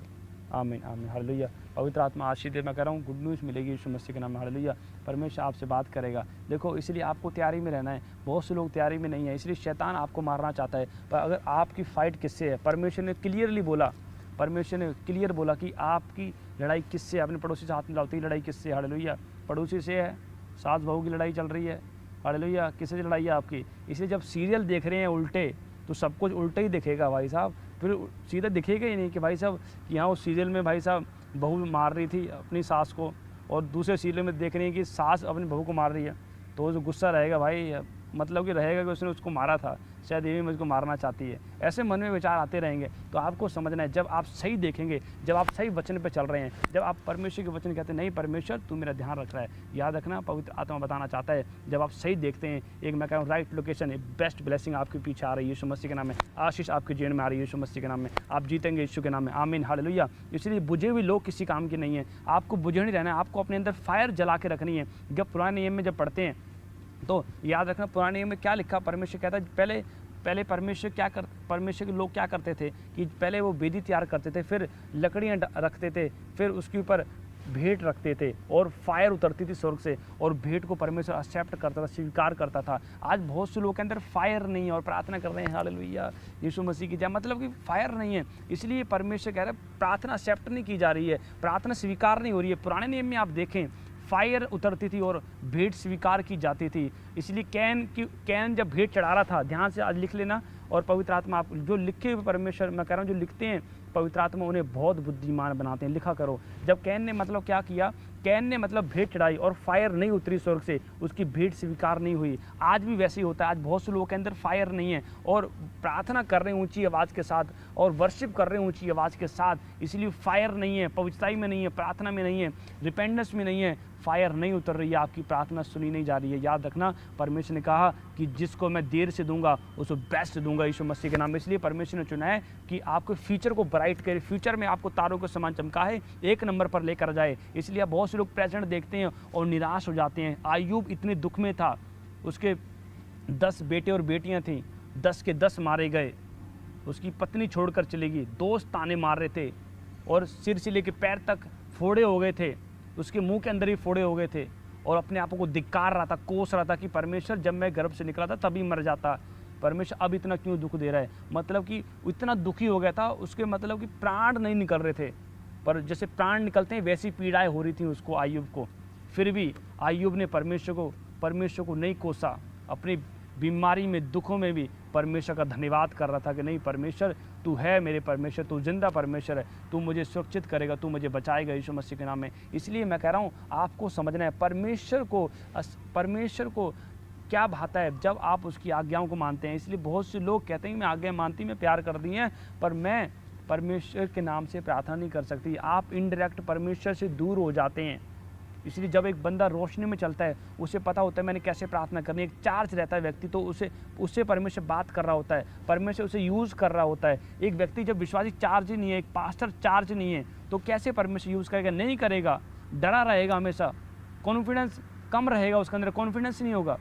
आमीन आमीन, हालेलुया। पवित्र आत्मा आशीष दे। मैं कह रहा हूँ गुड न्यूज़ मिलेगी यीशु मसीह के नाम में, हालेलुया। परमेश्वर आपसे बात करेगा। देखो इसलिए आपको तैयारी में रहना है। बहुत से लोग तैयारी में नहीं है, इसलिए शैतान आपको मारना चाहता है। पर अगर आपकी फ़ाइट किससे है, परमेश्वर ने क्लियरली बोला, परमेश्वर ने क्लियर बोला कि आपकी लड़ाई किससे है। अपने पड़ोसी से हाथ मिलाती लड़ाई किससे है, हालेलुया। पड़ोसी से है, सास बहू की लड़ाई चल रही है, हालेलुया। किससे लड़ाई है आपकी। इसलिए जब सीरियल देख रहे हैं उल्टे, तो सब कुछ उल्टा ही दिखेगा भाई साहब, फिर सीधा दिखेगा ही नहीं कि भाई साहब यहाँ उस सीरियल में भाई साहब बहू मार रही थी अपनी सास को, और दूसरे सीरियल में देख रहे हैं कि सास अपनी बहू को मार रही है, तो जो गुस्सा रहेगा भाई, मतलब कि रहेगा कि उसने उसको मारा था, शायद ये भी मुझको मारना चाहती है। ऐसे मन में विचार आते रहेंगे। तो आपको समझना है, जब आप सही देखेंगे, जब आप सही वचन पे चल रहे हैं, जब आप परमेश्वर के वचन कहते हैं नहीं परमेश्वर तू मेरा ध्यान रख रहा है, याद रखना पवित्र आत्मा बताना चाहता है। जब आप सही देखते हैं, एक मैं कह रहा हूँ राइट लोकेशन, एक बेस्ट ब्लेसिंग आपके पीछे आ रही है यीशु मसीह के नाम में, आशीष आपके जीवन में आ रही है यीशु मसीह के नाम में। आप जीतेंगे यीशु के नाम में, आमीन हालेलुया। इसलिए बुझे हुए लोग किसी काम के नहीं है, आपको बुझे नहीं रहना है, आपको अपने अंदर फायर जला के रखनी है। जब पुराने नियम में जब पढ़ते हैं तो याद रखना पुराने नियम में क्या लिखा, परमेश्वर कहता है पहले परमेश्वर के लोग क्या करते थे कि पहले वो वेदी तैयार करते थे, फिर लकड़ियाँ रखते थे, फिर उसके ऊपर भेंट रखते थे और फायर उतरती थी स्वर्ग से, और भेंट को परमेश्वर एक्सेप्ट करता था, स्वीकार करता था। आज बहुत से लोगों के अंदर फायर नहीं है और प्रार्थना कर रहे हैं हालेलुया यीशु मसीह की जय, मतलब कि फायर नहीं है। इसलिए परमेश्वर कह रहा है प्रार्थना एक्सेप्ट नहीं की जा रही है, प्रार्थना स्वीकार नहीं हो रही है। पुराने नियम में आप देखें फायर उतरती थी और भेंट स्वीकार की जाती थी। इसलिए कैन जब भेंट चढ़ा रहा था, ध्यान से आज लिख लेना, और पवित्र आत्मा आप जो लिखे हुए परमेश्वर, मैं कह रहा हूँ जो लिखते हैं पवित्र आत्मा उन्हें बहुत बुद्धिमान बनाते हैं, लिखा करो। जब कैन ने मतलब क्या किया, कैन ने मतलब भेंट चढ़ाई और फायर नहीं उतरी स्वर्ग से, उसकी भेंट स्वीकार नहीं हुई। आज भी वैसे ही होता है। आज बहुत से लोगों के अंदर फायर नहीं है और प्रार्थना कर रहे हैं ऊंची आवाज़ के साथ और वर्शिप कर रहे हैं ऊंची आवाज़ के साथ, इसलिए फायर नहीं है, पवित्रता में नहीं है, प्रार्थना में नहीं है, रिपेंडेंस में नहीं है, फायर नहीं उतर रही है, आपकी प्रार्थना सुनी नहीं जा रही है। याद रखना, परमेश्वर ने कहा कि जिसको मैं देर से दूंगा उसको बेस्ट दूंगा यीशु मसीह के नाम में। इसलिए परमेश्वर ने चुना है कि आपके फ्यूचर को ब्राइट करे, फ्यूचर में आपको तारों के समान चमका है, एक नंबर पर लेकर जाए। इसलिए आप बहुत से लोग प्रेजेंट देखते हैं और निराश हो जाते हैं। आयूब इतने दुख में था, उसके 10 बेटे और बेटियां थीं, 10 के 10 मारे गए, उसकी पत्नी छोड़कर चली गई, दोस्त ताने मार रहे थे और सिर से लेकर पैर तक फोड़े हो गए थे, उसके मुंह के अंदर ही फोड़े हो गए थे और अपने आप को धिक्कार रहा था, कोस रहा था कि परमेश्वर जब मैं गर्भ से निकला था तभी मर जाता, परमेश्वर अब इतना क्यों दुख दे रहा है। मतलब कि इतना दुखी हो गया था, उसके मतलब कि प्राण नहीं निकल रहे थे, पर जैसे प्राण निकलते हैं वैसी पीड़ाएं हो रही थी उसको, आयूब को। फिर भी आयूब ने परमेश्वर को नहीं कोसा, अपनी बीमारी में, दुखों में भी परमेश्वर का धन्यवाद कर रहा था कि नहीं परमेश्वर तू है, मेरे परमेश्वर तू जिंदा परमेश्वर है, तू मुझे सुरक्षित करेगा, तू मुझे बचाएगा यीशु मसीह के नाम में। इसलिए मैं कह रहा हूँ आपको समझना है परमेश्वर को क्या भाता है जब आप उसकी आज्ञाओं को मानते हैं। इसलिए बहुत से लोग कहते हैं मैं आज्ञा मानती, मैं प्यार कर दी हैं, पर मैं परमेश्वर के नाम से प्रार्थना नहीं कर सकती। आप इनडायरेक्ट परमेश्वर से दूर हो जाते हैं। इसलिए जब एक बंदा रोशनी में चलता है, उसे पता होता है मैंने कैसे प्रार्थना करनी है, एक चार्ज रहता है व्यक्ति, तो उससे परमेश्वर बात कर रहा होता है, परमेश्वर उसे यूज़ कर रहा होता है। एक व्यक्ति जब विश्वासी चार्ज ही नहीं है, एक पास्टर चार्ज नहीं है, तो कैसे परमेश्वर यूज़ करेगा? नहीं करेगा, डरा रहेगा, हमेशा कॉन्फिडेंस कम रहेगा, उसके अंदर कॉन्फिडेंस नहीं होगा।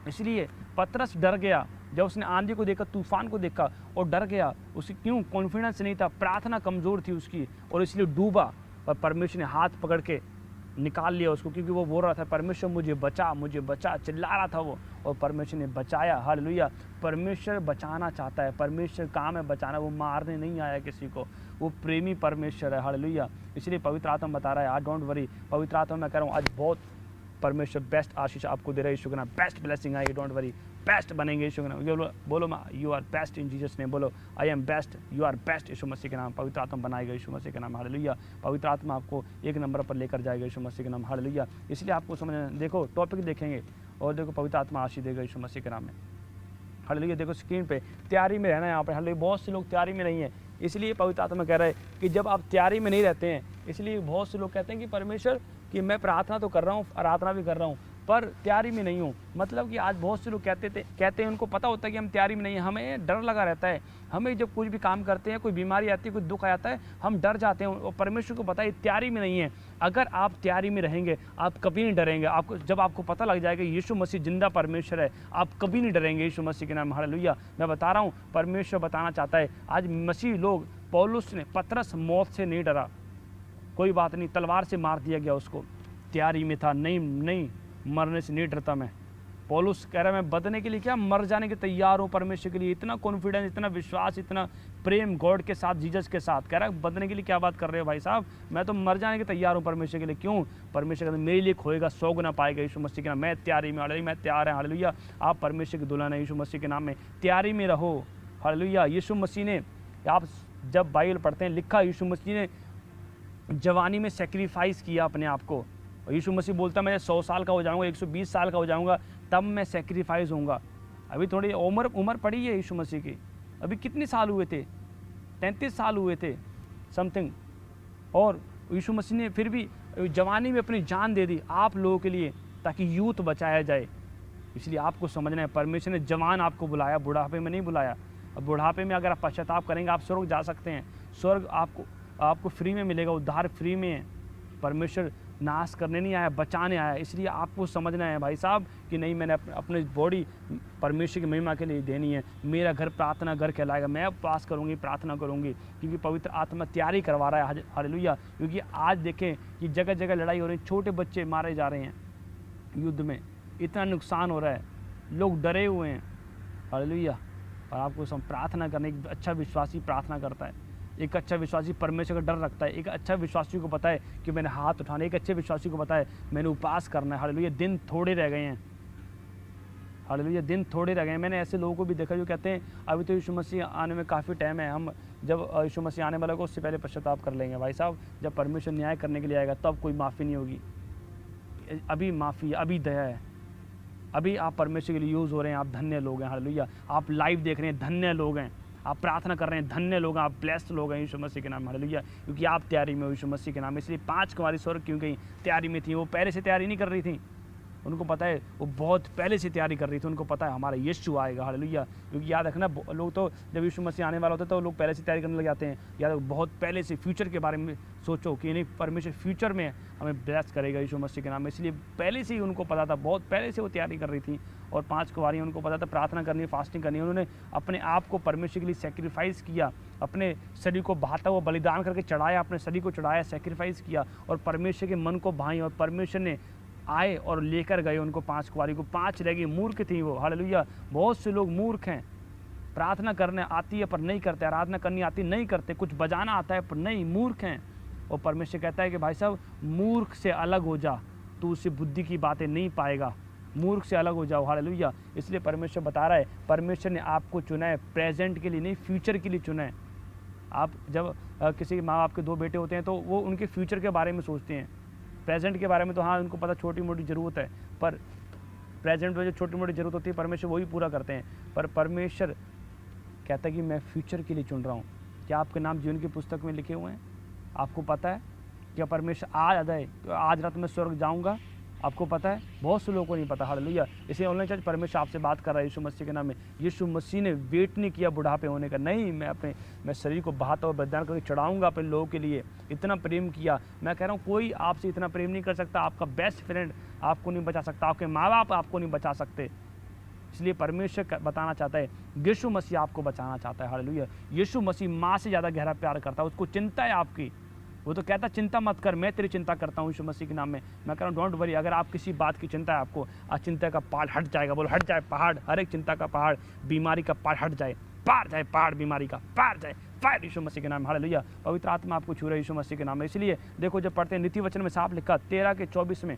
इसलिए पतरस डर गया जब उसने आंधी को देखा, तूफान को देखा और डर गया। उसे क्यों? कॉन्फिडेंस नहीं था, प्रार्थना कमज़ोर थी उसकी और इसलिए डूबा। पर परमेश्वर ने हाथ पकड़ के निकाल लिया उसको, क्योंकि वो बोल रहा था परमेश्वर मुझे बचा, चिल्ला रहा था वो, और परमेश्वर ने बचाया। हालेलुया। परमेश्वर बचाना चाहता है, परमेश्वर काम है बचाना, वो मारने नहीं आया किसी को, वो प्रेमी परमेश्वर है। हालेलुया। इसलिए पवित्र आत्मा बता रहा है आज डोंट वरी, पवित्र आत्मा मैं कह रहा हूँ आज बहुत परमेश्वर बेस्ट आशीष आपको दे रहा है यीशु के नाम, बेस्ट ब्लेसिंग आएगी, डोंट वरी, बेस्ट बनेंगे यीशु के नाम। बोलो you are best in Jesus name, बोलो I am best, you are best Yeshu Masih के नाम। पवित्र आत्मा बनाएगा यीशु मसीह के नाम। हालेलुया। पवित्र आत्मा आपको एक नंबर पर लेकर जाएगा यीशु मसीह के नाम। हालेलुया। इसलिए आपको समझना, देखो टॉपिक देखेंगे और देखो पवित्र आत्मा आशीष देगा यीशु मसीह के नाम में। हालेलुया। देखो स्क्रीन पे तैयारी में रहना है यहाँ पर। हालेलुया। बहुत से लोग तैयारी में नहीं है, इसलिए पवित्र आत्मा कह रहा है कि जब आप तैयारी में नहीं रहते हैं, इसलिए बहुत से लोग कहते हैं कि परमेश्वर कि मैं प्रार्थना तो कर रहा हूँ, आराधना भी कर रहा हूँ, पर तैयारी में नहीं हूँ। मतलब कि आज बहुत से लोग कहते हैं उनको पता होता है कि हम तैयारी में नहीं हैं, हमें डर लगा रहता है। हमें जब कुछ भी काम करते हैं, कोई बीमारी आती है, कोई दुख आता है, हम डर जाते हैं और परमेश्वर को पता है तैयारी में नहीं है। अगर आप तैयारी में रहेंगे आप कभी नहीं डरेंगे। जब आपको पता लग जाएगा यीशु मसीह जिंदा परमेश्वर है, आप कभी नहीं डरेंगे यीशु मसीह के नाम। हालेलुया। मैं बता रहा हूँ परमेश्वर बताना चाहता है आज मसीह लोग, पौलुस ने, पतरस मौत से नहीं डरा, कोई बात नहीं, तलवार से मार दिया गया उसको, तैयारी में था, नहीं मरने से नहीं डरता मैं। पौलुस कह रहा है मैं बदलने के लिए क्या, मर जाने के तैयार हूँ परमेश्वर के लिए। इतना कॉन्फिडेंस, इतना विश्वास, इतना प्रेम गॉड के साथ, जीसस के साथ। कह रहा है बदलने के लिए क्या बात कर रहे हो भाई साहब, मैं तो मर जाने के तैयार हूँ परमेश्वर के लिए। क्यों? परमेश्वर कहते मेरे लिए खोएगा 100 गुना पाएगा यीशु मसीह के नाम। मैं तैयारी में, हालेलुया, मैं तैयार है। हालेलुया। आप परमेश्वर की दुल्हन है यीशु मसीह के नाम में, तैयारी में रहो। हालेलुया। यीशु मसीह ने, आप जब बाइबल पढ़ते हैं, लिखा यीशु मसीह ने जवानी में सेक्रीफाइस किया अपने आप को। और यीशु मसीह बोलता मैं 100 साल का हो जाऊंगा, 120 साल का हो जाऊंगा, तब मैं सेक्रीफाइस होऊंगा। अभी थोड़ी उम्र पड़ी है यीशु मसीह की, अभी कितने साल हुए थे? 33 साल हुए थे समथिंग। और यीशु मसीह ने फिर भी जवानी में अपनी जान दे दी आप लोगों के लिए, ताकि यूथ बचाया जाए। इसलिए आपको समझना है परमेश्वर ने जवान आपको बुलाया, बुढ़ापे में नहीं बुलाया। अब बुढ़ापे में अगर आप पश्चाताप करेंगे आप स्वर्ग जा सकते हैं, स्वर्ग आपको फ्री में मिलेगा, उद्धार फ्री में है। परमेश्वर नाश करने नहीं आया, बचाने आया। इसलिए आपको समझना है भाई साहब कि नहीं, मैंने अपनी बॉडी परमेश्वर की महिमा के लिए देनी है। मेरा घर प्रार्थना घर कहलाएगा, मैं उपवास करूँगी, प्रार्थना करूँगी, क्योंकि पवित्र आत्मा तैयारी करवा रहा है। हालेलुया। क्योंकि आज देखें कि जगह जगह लड़ाई हो रही है, छोटे बच्चे मारे जा रहे हैं युद्ध में, इतना नुकसान हो रहा है, लोग डरे हुए हैं। हालेलुया। और आपको प्रार्थना करने, एक अच्छा विश्वासी प्रार्थना करता है, एक अच्छा विश्वासी परमेश्वर का डर रखता है, एक अच्छा विश्वासी को पता है कि मैंने हाथ उठाने, एक अच्छे विश्वासी को पता है मैंने उपवास करना है। हालेलुया। दिन थोड़े रह गए हैं, हालेलुया। दिन थोड़े रह गए। मैंने ऐसे लोगों को भी देखा जो कहते हैं अभी तो यीशु मसीह आने में काफ़ी टाइम है, हम जब यीशु मसीह आने वाला होगा उससे पहले पश्चाताप कर लेंगे। भाई साहब, जब परमेश्वर न्याय करने के लिए आएगा तब कोई माफ़ी नहीं होगी। अभी माफ़ी, अभी दया है, अभी आप परमेश्वर के लिए यूज़ हो रहे हैं, आप धन्य लोग हैं। हालेलुया। आप लाइव देख रहे हैं, धन्य लोग हैं। आप प्रार्थना कर रहे हैं, धन्य लोग हैं, आप ब्लेस्ड लोग हैं यीशु मसीह के नाम। हालेलुया। क्योंकि आप तैयारी में हो यीशु मसीह के नाम। इसलिए 5 कुँवारी स्वर्ग क्यों गई? तैयारी में थी। वो पहले से तैयारी नहीं कर रही थी, उनको पता है, वो बहुत पहले से तैयारी कर रही थी। उनको पता है हमारा यीशु आएगा। हालेलुया। क्योंकि याद रखना, लोग तो जब यीशु मसीह आने वाला होता है तो लोग पहले से तैयारी करने लग जाते हैं। याद बहुत पहले से फ्यूचर के बारे में सोचो कि नहीं, परमेश्वर फ्यूचर में हमें ब्लेस करेगा यीशु मसीह के नाम में। इसलिए पहले से ही उनको पता था, बहुत पहले से वो तैयारी कर रही थी। और 5 कुँवारी, उनको पता था प्रार्थना करनी है, फास्टिंग करनी है। उन्होंने अपने आप को परमेश्वर के लिए सेक्रीफाइस किया, अपने शरीर को बहाता हुआ बलिदान करके चढ़ाया, अपने शरीर को चढ़ाया, सेक्रीफाइस किया और परमेश्वर के मन को भाई। और परमेश्वर ने आए और लेकर गए उनको 5 कुँवारी को। 5 रह गई, मूर्ख थी वो। हालेलुया। बहुत से लोग मूर्ख हैं, प्रार्थना करने आती है पर नहीं करते, आराधना करनी आती नहीं करते, कुछ बजाना आता है पर नहीं, मूर्ख हैं। और परमेश्वर कहता है कि भाई साहब, मूर्ख से अलग हो जा, तू उससे बुद्धि की बातें नहीं पाएगा। मूर्ख से अलग हो जाओ। हालेलुया। इसलिए परमेश्वर बता रहा है, परमेश्वर ने आपको चुना है प्रेजेंट के लिए नहीं, फ्यूचर के लिए चुना है। आप जब किसी माँ बाप के 2 बेटे होते हैं तो वो उनके फ्यूचर के बारे में सोचते हैं। प्रेजेंट के बारे में तो हाँ, उनको पता छोटी मोटी ज़रूरत है, पर प्रेजेंट में जो छोटी मोटी ज़रूरत होती है परमेश्वर वही पूरा करते हैं। पर परमेश्वर कहता है कि मैं फ्यूचर के लिए चुन रहा हूँ। क्या आपके नाम जीवन की पुस्तक में लिखे हुए हैं? आपको पता है क्या परमेश्वर आज आए, आज रात में स्वर्ग जाऊँगा? आपको पता है? बहुत से लोगों को नहीं पता। हालेलुया। इसे ऑनलाइन चर्च परमेश्वर आपसे बात कर रहा है यीशु मसीह के नाम में। यीशु मसीह ने वेट नहीं किया बुढ़ापे होने का। नहीं, मैं शरीर को बहाता हुआ बलिदान करके चढ़ाऊंगा अपने लोगों के लिए। इतना प्रेम किया। मैं कह रहा हूँ कोई आपसे इतना प्रेम नहीं कर सकता। आपका बेस्ट फ्रेंड आपको नहीं बचा सकता, आपके माँ बाप आपको नहीं बचा सकते। इसलिए परमेश्वर बताना चाहता है, यीशु मसीह आपको बचाना चाहता है। हालेलुया। यीशु मसीह माँ से ज़्यादा गहरा प्यार करता है, उसको चिंता है आपकी। वो तो कहता चिंता मत कर, मैं तेरी चिंता करता हूँ यीशु मसीह के नाम में। मैं कह रहा हूँ डोंट वरी। अगर आप किसी बात की चिंता है आपको, आज चिंता का पहाड़ हट जाएगा। बोलो हट जाए पहाड़, हर एक चिंता का पहाड़, बीमारी का पहाड़ हट जाए, पार जाए पहाड़, बीमारी का पार जाए, पार यीशु मसीह के नाम में। हालेलुया। पवित्र आत्मा आपको छू रहा है यीशु मसीह के नाम में। इसलिए देखो, जब पढ़ते हैं नीति वचन में साफ लिखा 13 के 24 में,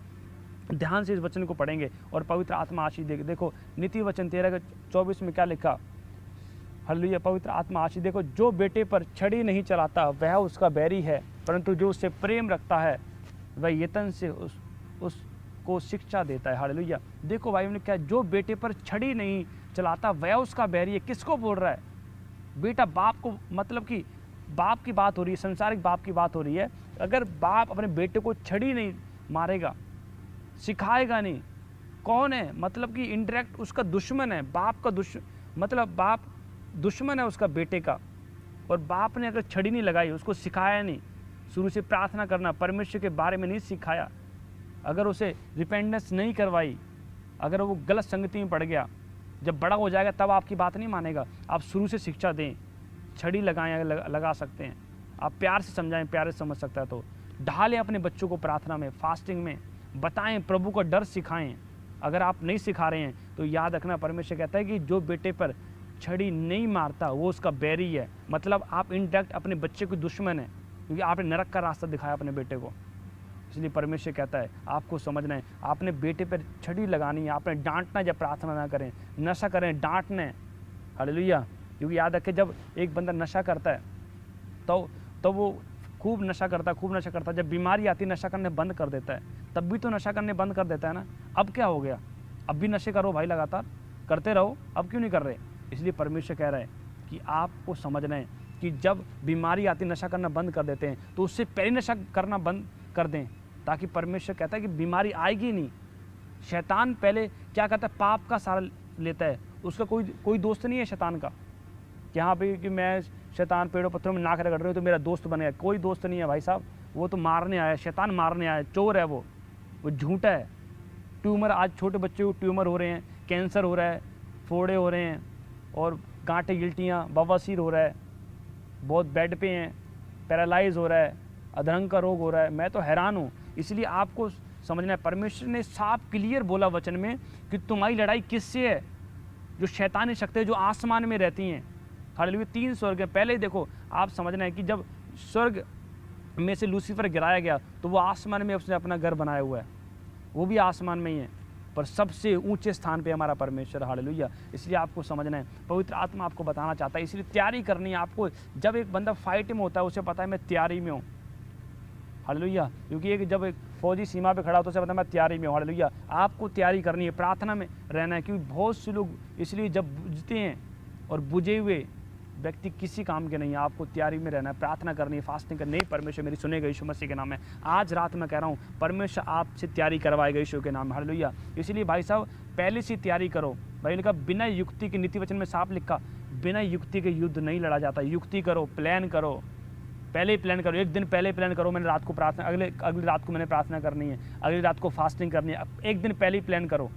ध्यान से इस वचन को पढ़ेंगे और पवित्र आत्मा आशीष देगी। देखो नीति वचन 13 के 24 में क्या लिखा? हालेलुया। पवित्र आत्मा आशीष। देखो, जो बेटे पर छड़ी नहीं चलाता वह उसका बैरी है, परंतु जो उससे प्रेम रखता है वह यत्न से उसको शिक्षा देता है। हालेलुया। देखो भाई ने क्या, जो बेटे पर छड़ी नहीं चलाता वह उसका बैरी है। किसको बोल रहा है? बेटा, बाप को, मतलब कि बाप की बात हो रही है, संसारिक बाप की बात हो रही है। अगर बाप अपने बेटे को छड़ी नहीं मारेगा, सिखाएगा नहीं, कौन है? मतलब कि इनडायरेक्ट उसका दुश्मन है। बाप का मतलब बाप दुश्मन है उसका बेटे का। और बाप ने अगर छड़ी नहीं लगाई, उसको सिखाया नहीं, शुरू से प्रार्थना करना, परमेश्वर के बारे में नहीं सिखाया, अगर उसे रिपेंडेंस नहीं करवाई, अगर वो गलत संगति में पड़ गया, जब बड़ा हो जाएगा तब आपकी बात नहीं मानेगा। आप शुरू से शिक्षा दें, छड़ी लगाएं, लगा सकते हैं आप, प्यार से समझाएं, प्यार से समझ सकता है तो ढालें अपने बच्चों को प्रार्थना में, फास्टिंग में, बताएं, प्रभु का डर सिखाएं। अगर आप नहीं सिखा रहे हैं तो याद रखना, परमेश्वर कहता है कि जो बेटे पर छड़ी नहीं मारता वो उसका बैरी है। मतलब आप इनडायरेक्ट अपने बच्चे को दुश्मन है, क्योंकि आपने नरक का रास्ता दिखाया अपने बेटे को। इसलिए परमेश्वर कहता है आपको समझना है, आपने बेटे पर छड़ी लगानी है, आपने डांटना, जब प्रार्थना ना करें, नशा करें, डांटने। हालेलुया। क्योंकि याद रखें, जब एक बंदा नशा करता है तो वो खूब नशा करता है, जब बीमारी आती है नशा करने बंद कर देता है। तब भी तो नशा करने बंद कर देता है ना। अब क्या हो गया? अब भी नशे करो भाई, लगातार करते रहो, अब क्यों नहीं कर रहे? इसलिए परमेश्वर कह रहा है कि आपको समझना है कि जब बीमारी आती, नशा करना बंद कर देते हैं, तो उससे पहले नशा करना बंद कर दें, ताकि परमेश्वर कहता है कि बीमारी आएगी नहीं। शैतान पहले क्या करता है? पाप का सहारा लेता है। उसका कोई दोस्त नहीं है शैतान का, कि हाँ भाई कि मैं शैतान पेड़ों पत्थरों में नाक रगड़ रही हूँ तो मेरा दोस्त बनेगा। कोई दोस्त नहीं है भाई साहब, वो तो मारने आया, शैतान मारने आया, चोर है वो झूठा है। ट्यूमर, आज छोटे बच्चे को ट्यूमर हो रहे हैं, कैंसर हो रहा है, फोड़े हो रहे हैं, और गांठे, गिल्टियाँ, बवासीर हो रहा है, बहुत बेड पे हैं, पैरालाइज हो रहा है, अधरंग का रोग हो रहा है। मैं तो हैरान हूँ। इसलिए आपको समझना है, परमेश्वर ने साफ क्लियर बोला वचन में कि तुम्हारी लड़ाई किससे है? जो शैतानी शक्ति है जो आसमान में रहती हैं। हालेलुया। 3 स्वर्ग है। पहले ही देखो, आप समझना है कि जब स्वर्ग में से लूसीफर गिराया गया तो वो आसमान में उसने अपना घर बनाया हुआ है, वो भी आसमान में ही है। पर सबसे ऊंचे स्थान पे हमारा परमेश्वर, हालेलुया। इसलिए आपको समझना है, पवित्र आत्मा आपको बताना चाहता है, इसलिए तैयारी करनी है आपको। जब एक बंदा फाइट में होता है उसे पता है मैं तैयारी में हूँ, हालेलुया। क्योंकि एक जब एक फौजी सीमा पे खड़ा होता है उसे पता है मैं तैयारी में हूँ, हालेलुया। आपको तैयारी करनी है, प्रार्थना में रहना है, क्योंकि बहुत से लोग इसलिए जब बुझते हैं और बुझे हुए व्यक्ति किसी काम के नहीं है। आपको तैयारी में रहना है, प्रार्थना करनी है, फास्टिंग करनी है। परमेश्वर मेरी सुनेगा यीशु मसीह के नाम में। आज रात मैं कह रहा हूँ परमेश्वर आपसे तैयारी करवाएगा यीशु के नाम में, हालेलुया। इसलिए भाई साहब पहले से तैयारी करो। भाई लिखा बिना युक्ति के, नीति वचन में साफ लिखा, बिना युक्ति के युद्ध नहीं लड़ा जाता। युक्ति करो, प्लान करो, पहले ही प्लान करो, एक दिन पहले प्लान करो। मैंने रात को प्रार्थना, अगली रात को मैंने प्रार्थना करनी है, अगली रात को फास्टिंग करनी है। एक दिन पहले ही प्लान करो,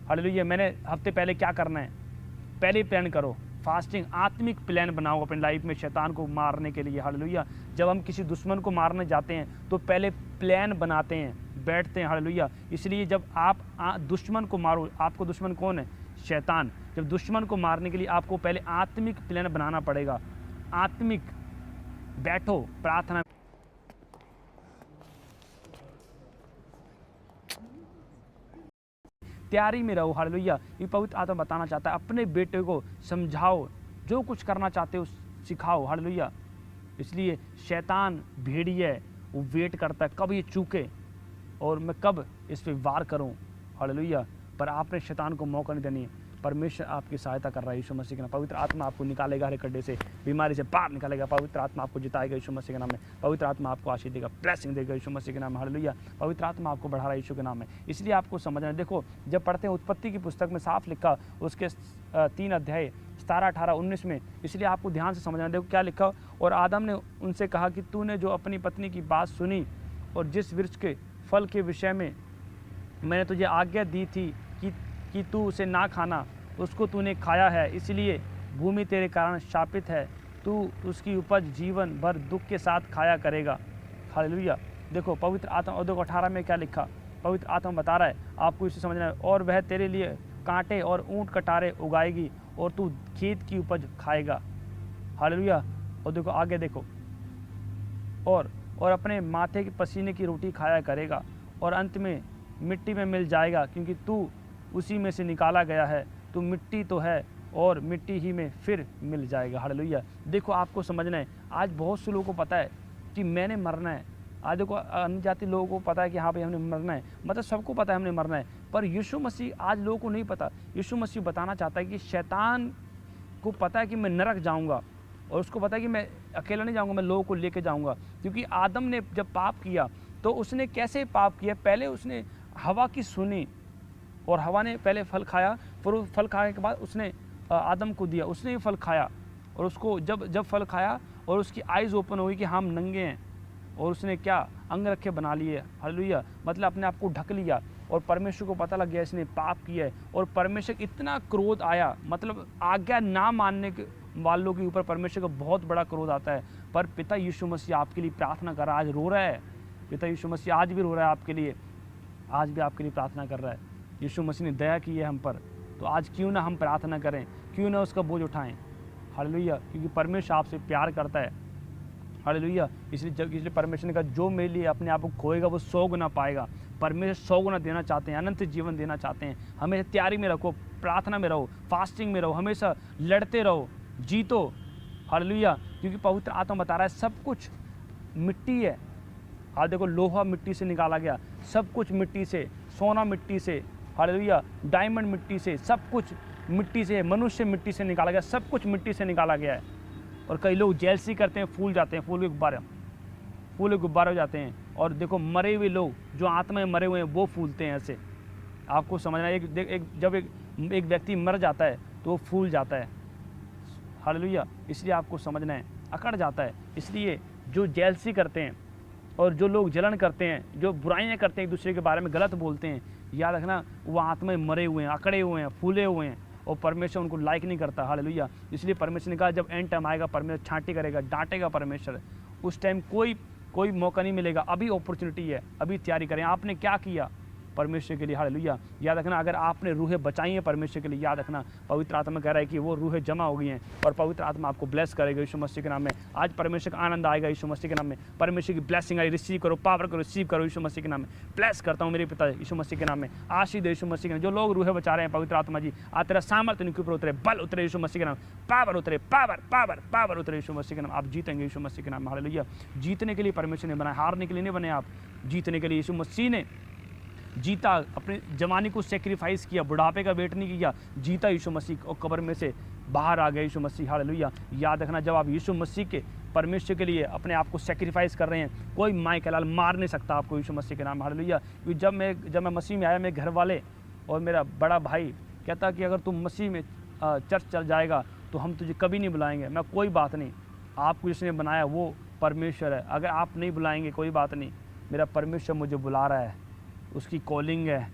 हालेलुया। मैंने हफ्ते पहले क्या करना है, पहले ही प्लान करो। फास्टिंग, आत्मिक प्लान बनाओ अपनी लाइफ में शैतान को मारने के लिए, हालेलुया। जब हम किसी दुश्मन को मारने जाते हैं तो पहले प्लान बनाते हैं, बैठते हैं, हालेलुया। इसलिए जब आप दुश्मन को मारो, आपको दुश्मन कौन है? शैतान। जब दुश्मन को मारने के लिए आपको पहले आत्मिक प्लान बनाना पड़ेगा। आत्मिक बैठो, प्रार्थना, तैयारी में रहो, हालेलुया। ये पवित्र आत्मा बताना चाहता है अपने बेटे को समझाओ, जो कुछ करना चाहते हो सिखाओ, हालेलुया। इसलिए शैतान भेड़िया है, वो वेट करता है कब ये चूके और मैं कब इस पर वार करूं, हालेलुया। पर आपने शैतान को मौका नहीं देनी है। परमेश्वर आपकी सहायता कर रहा है यीशु मसीह के नाम। पवित्र आत्मा आपको निकालेगा हर गड्ढे से, बीमारी से बाहर निकालेगा। पवित्र आत्मा आपको जिताएगा यीशु मसीह के नाम में। पवित्र आत्मा आपको आशीष देगा, ब्लेसिंग देगा यीशु मसीह के नाम में, हालेलुया। पवित्र आत्मा आपको बढ़ा रहा है यीशु के नाम में। इसलिए आपको समझना है, देखो जब पढ़ते हैं उत्पत्ति की पुस्तक में साफ लिखा, उसके 3 अध्याय 17, 18, 19 में, इसलिए आपको ध्यान से समझना है। देखो क्या लिखा, और आदम ने उनसे कहा कि तूने जो अपनी पत्नी की बात सुनी और जिस वृक्ष के फल के विषय में मैंने तुझे आज्ञा दी थी कि तू उसे ना खाना, उसको तूने खाया है, इसलिए भूमि तेरे कारण शापित है। तू उसकी उपज जीवन भर दुख के साथ खाया करेगा, हालेलुया। देखो पवित्र आत्मा, और देखो 18 में क्या लिखा, पवित्र आत्मा बता रहा है आपको इसे समझना है। और वह तेरे लिए कांटे और ऊंट कटारे उगाएगी और तू खेत की उपज खाएगा, हालेलुया। और देखो आगे देखो, और अपने माथे के पसीने की रोटी खाया करेगा और अंत में मिट्टी में मिल जाएगा, क्योंकि तू उसी में से निकाला गया है। तू मिट्टी तो है और मिट्टी ही में फिर मिल जाएगा, हालेलुया। देखो आपको समझना है, आज बहुत से लोगों को पता है कि मैंने मरना है। आज देखो अन्य जाति लोगों को पता है कि हाँ भाई हमने मरना है, मतलब सबको पता है हमने मरना है। पर यीशु मसीह आज लोगों को नहीं पता। यीशु मसीह बताना चाहता है कि शैतान को पता है कि मैं नरक जाऊँगा, और उसको पता है कि मैं अकेला नहीं जाऊँगा, मैं लोगों को लेके जाऊँगा। क्योंकि आदम ने जब पाप किया तो उसने कैसे पाप किया, पहले उसने हवा की सुनी और हवा ने पहले फल खाया, फिर उस फल खाने के बाद उसने आदम को दिया, उसने भी फल खाया। और उसको जब फल खाया और उसकी आइज़ ओपन हुई कि हम नंगे हैं, और उसने क्या अंग रखे बना लिए, हालेलुया। मतलब अपने आप को ढक लिया, और परमेश्वर को पता लग गया इसने पाप किया है। और परमेश्वर इतना क्रोध आया, मतलब आज्ञा ना मानने के वालों के ऊपर परमेश्वर का बहुत बड़ा क्रोध आता है। पर पिता यीशु मसीह आपके लिए प्रार्थना कर रहा है, आज रो रहा है। पिता यीशु मसीह आज भी रो रहा है आपके लिए, आज भी आपके लिए प्रार्थना कर रहा है। यीशु मसीह ने दया की है हम पर, तो आज क्यों ना हम प्रार्थना करें, क्यों ना उसका बोझ उठाएं, हालेलुया। क्योंकि परमेश्वर आपसे प्यार करता है, हालेलुया। इसलिए परमेश्वर ने कहा जो मेरे लिए अपने आप को खोएगा वो 100 गुना पाएगा। परमेश्वर 100 गुना देना चाहते हैं, अनंत जीवन देना चाहते हैं। हमेशा तैयारी में रखो, प्रार्थना में रहो, फास्टिंग में रहो, हमेशा लड़ते रहो, जीतो, हालेलुया। क्योंकि पवित्र आत्मा बता रहा है सब कुछ मिट्टी है। आज देखो लोहा मिट्टी से निकाला गया, सब कुछ मिट्टी से, सोना मिट्टी से, हालेलुया, डायमंड मिट्टी से, सब कुछ मिट्टी से, मनुष्य मिट्टी से निकाला गया, सब कुछ मिट्टी से निकाला गया है। और कई लोग जेलसी करते हैं, फूल जाते हैं, फूल के गुब्बारे हो जाते हैं। और देखो मरे हुए लोग जो आत्मा में मरे हुए हैं वो फूलते हैं ऐसे। आपको समझना है, जब एक व्यक्ति मर जाता है तो वो फूल जाता है, हालेलुया। इसलिए आपको समझना है, अकड़ जाता है। इसलिए जो जेलसी करते हैं और जो लोग जलन करते हैं, जो बुराइयां करते हैं, एक दूसरे के बारे में गलत बोलते हैं, याद रखना वो आत्मा में मरे हुए हैं, अकड़े हुए हैं, फूले हुए हैं, और परमेश्वर उनको लाइक नहीं करता, हालेलुया। इसलिए परमेश्वर ने कहा जब एंड टाइम आएगा परमेश्वर छांटी करेगा, डांटेगा परमेश्वर। उस टाइम कोई मौका नहीं मिलेगा। अभी अपॉर्चुनिटी है, अभी तैयारी करें। आपने क्या किया, परमेश्वर के लिए। हालेलुया। याद रखना, अगर आपने रूहें बचाई हैं परमेश्वर के लिए, याद रखना पवित्र आत्मा कह रहा है कि वो रूहें जमा हो गई हैं और पवित्र आत्मा आपको ब्लेस करेगा यीशु मसीह के नाम में। आज परमेश्वर का आनंद आएगा यीशु मसीह के नाम में। परमेश्वर की ब्लेसिंग आई, रिसीव करो, पावर करो, रिसीव करो यीशु मसीह के नाम में। ब्लेस करता हूँ मेरे पिता यीशु मसीह के नाम में। आशीष दे यीशु मसीह के नाम। जो लोग रूहें बचा रहे हैं पवित्र आत्मा जी, आज तेरा सामर्थ्य उनके ऊपर उतरे, बल उतरे यीशु मसीह के नाम, पावर उतरे, पावर पावर पावर उतरे यीशु मसीह के नाम। आप जीतेंगे यीशु मसीह के नाम। हालेलुया। जीतने के लिए परमेश्वर ने बनाया, हारने के लिए नहीं बने आप, जीतने के लिए। यीशु मसीह ने जीता, अपने जवानी को सेक्रीफाइस किया, बुढ़ापे का वेट नहीं किया, जीता यीशु मसीह और कब्र में से बाहर आ गया यीशु मसीह। हालेलुया। याद रखना, जब आप यीशु मसीह के परमेश्वर के लिए अपने आप को सेक्रीफाइस कर रहे हैं, कोई माई का लाल मार नहीं सकता आपको यीशु मसीह के नाम। हालेलुया। क्योंकि जब मैं मसीह में आया, मेरे घर वाले और मेरा बड़ा भाई कहता कि अगर तुम मसीह में चर्च चल जाएगा तो हम तुझे कभी नहीं बुलाएंगे। मैं, कोई बात नहीं, आपको जिसने बनाया वो परमेश्वर है, अगर आप नहीं बुलाएंगे कोई बात नहीं, मेरा परमेश्वर मुझे बुला रहा है, उसकी कॉलिंग है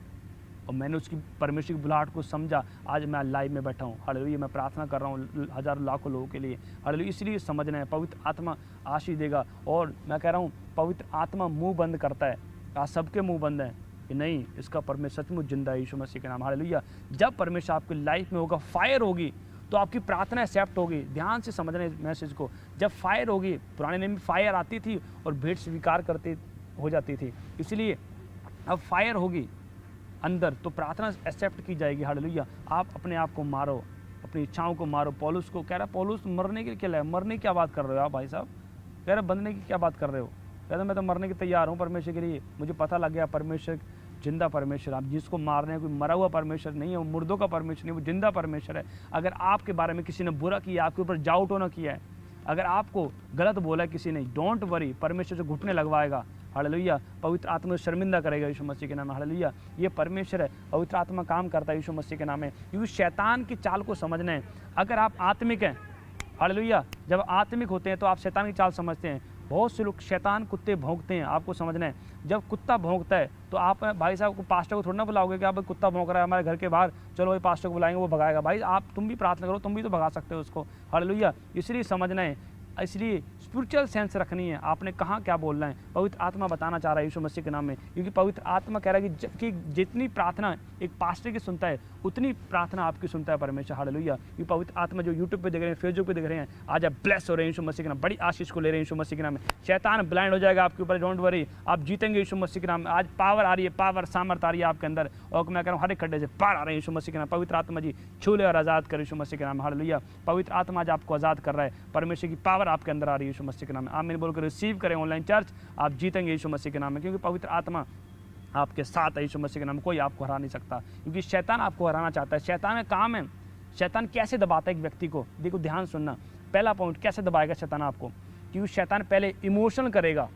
और मैंने उसकी परमेश्वर की बुलाहट को समझा। आज मैं लाइव में बैठा हूँ। हालेलुया। मैं प्रार्थना कर रहा हूँ हज़ारों लाखों लोगों के लिए। हालेलुया। इसलिए समझना है, पवित्र आत्मा आशीष देगा। और मैं कह रहा हूँ, पवित्र आत्मा मुंह बंद करता है। आज सबके मुंह बंद हैं कि नहीं, इसका परमेश्वर सचमुच जिंदा है यीशु मसीह के नाम। हालेलुया। जब परमेश्वर आपकी लाइफ में होगा, फायर होगी, तो आपकी प्रार्थना एक्सेप्ट होगी। ध्यान से समझना इस मैसेज को। जब फायर होगी, पुराने नेम में फायर आती थी और भेंट स्वीकार करती हो जाती थी, इसलिए अब फायर होगी अंदर तो प्रार्थना एक्सेप्ट की जाएगी। हालेलुया। आप अपने आप को मारो, अपनी इच्छाओं को मारो। पौलुस को कह रहा है, पौलुस मरने के लिए क्या है, मरने की क्या बात कर रहे हो आप भाई साहब, कह रहे बनने की क्या बात कर रहे हो। कह रहे मैं तो मरने की तैयार हूँ परमेश्वर के लिए। मुझे पता लग गया परमेश्वर जिंदा परमेश्वर। आप जिसको मार रहे हैं कोई मरा हुआ परमेश्वर नहीं है, वो मुर्दों का परमेश्वर नहीं, वो जिंदा परमेश्वर है। अगर आपके बारे में किसी ने बुरा किया, आपके ऊपर डाउट होना किया है, अगर आपको गलत बोला किसी ने, डोंट वरी, परमेश्वर से घुटने लगवाएगा। हालेलुया। पवित्र आत्मा को शर्मिंदा करेगा यीशु मसीह के नाम। हालेलुया। ये परमेश्वर है, पवित्र आत्मा काम करता है यीशु मसीह के नाम में। क्योंकि शैतान की चाल को समझना है। अगर आप आत्मिक हैं, हालेलुया, जब आत्मिक होते हैं तो आप शैतान की चाल समझते हैं। बहुत से लोग शैतान कुत्ते भौंकते हैं, आपको समझना है। जब कुत्ता भौंकता है तो आप भाई साहब को, पास्टर को थोड़ा ना बुलाओगे कि आप कुत्ता भौंक रहा है हमारे घर के बाहर, चलो भाई पास्टर को बुलाएंगे वो भगाएगा। भाई तुम भी प्रार्थना करो, तुम भी तो भगा सकते हो उसको। हालेलुया। इसलिए समझना है, इसलिए स्पिरिचुअल सेंस रखनी है, आपने कहाँ क्या बोलना है। पवित्र आत्मा बताना चाह रहा है यीशु मसीह के नाम में। क्योंकि पवित्र आत्मा कह रहा है कि जितनी प्रार्थना एक पास्टर की सुनता है, उतनी प्रार्थना आपकी सुनता है परमेश्वर। हालेलुया। ये पवित्र आत्मा जो यूट्यूब पे देख रहे हैं, फेसबुक पे देख रहे हैं, आज आप ब्लेस हो रहे हैं यीशु मसीह के नाम। बड़ी आशीष को ले रहे हैं यीशु मसीह के नाम में। शैतान ब्लाइंड हो जाएगा आपके ऊपर, डोंट वरी, आप जीतेंगे यीशु मसीह के नाम में। आज पावर आ रही है, पावर सामर्थ आ रही है आपके अंदर। और मैं कह रहा हूँ हर एक खड्डे से पार आ रहे हैं यीशु मसीह के नाम। पवित्र आत्मा जी छूले और आज़ाद कर यीशु मसीह के नाम। हालेलुया। पवित्र आत्मा आज आपको आज़ाद कर रहा है, परमेश्वर की पावर आपके अंदर आ रही है यीशु मसीह के नाम में। आमीन बोलकर रिसीव करें ऑनलाइन चर्च, आप जीतेंगे यीशु मसीह के नाम में। क्योंकि पवित्र आत्मा आपके साथ है यीशु मसीह के नाम में। कोई आपको हरा नहीं सकता, क्योंकि शैतान आपको हराना चाहता है। शैतान का काम है, शैतान कैसे दबाता है एक व्यक्ति को, देखो ध्यान सुनना। पहला पॉइंट, कैसे दबाएगा शैतान आपको, क्योंकि शैतान पहले इमोशनल करेगा।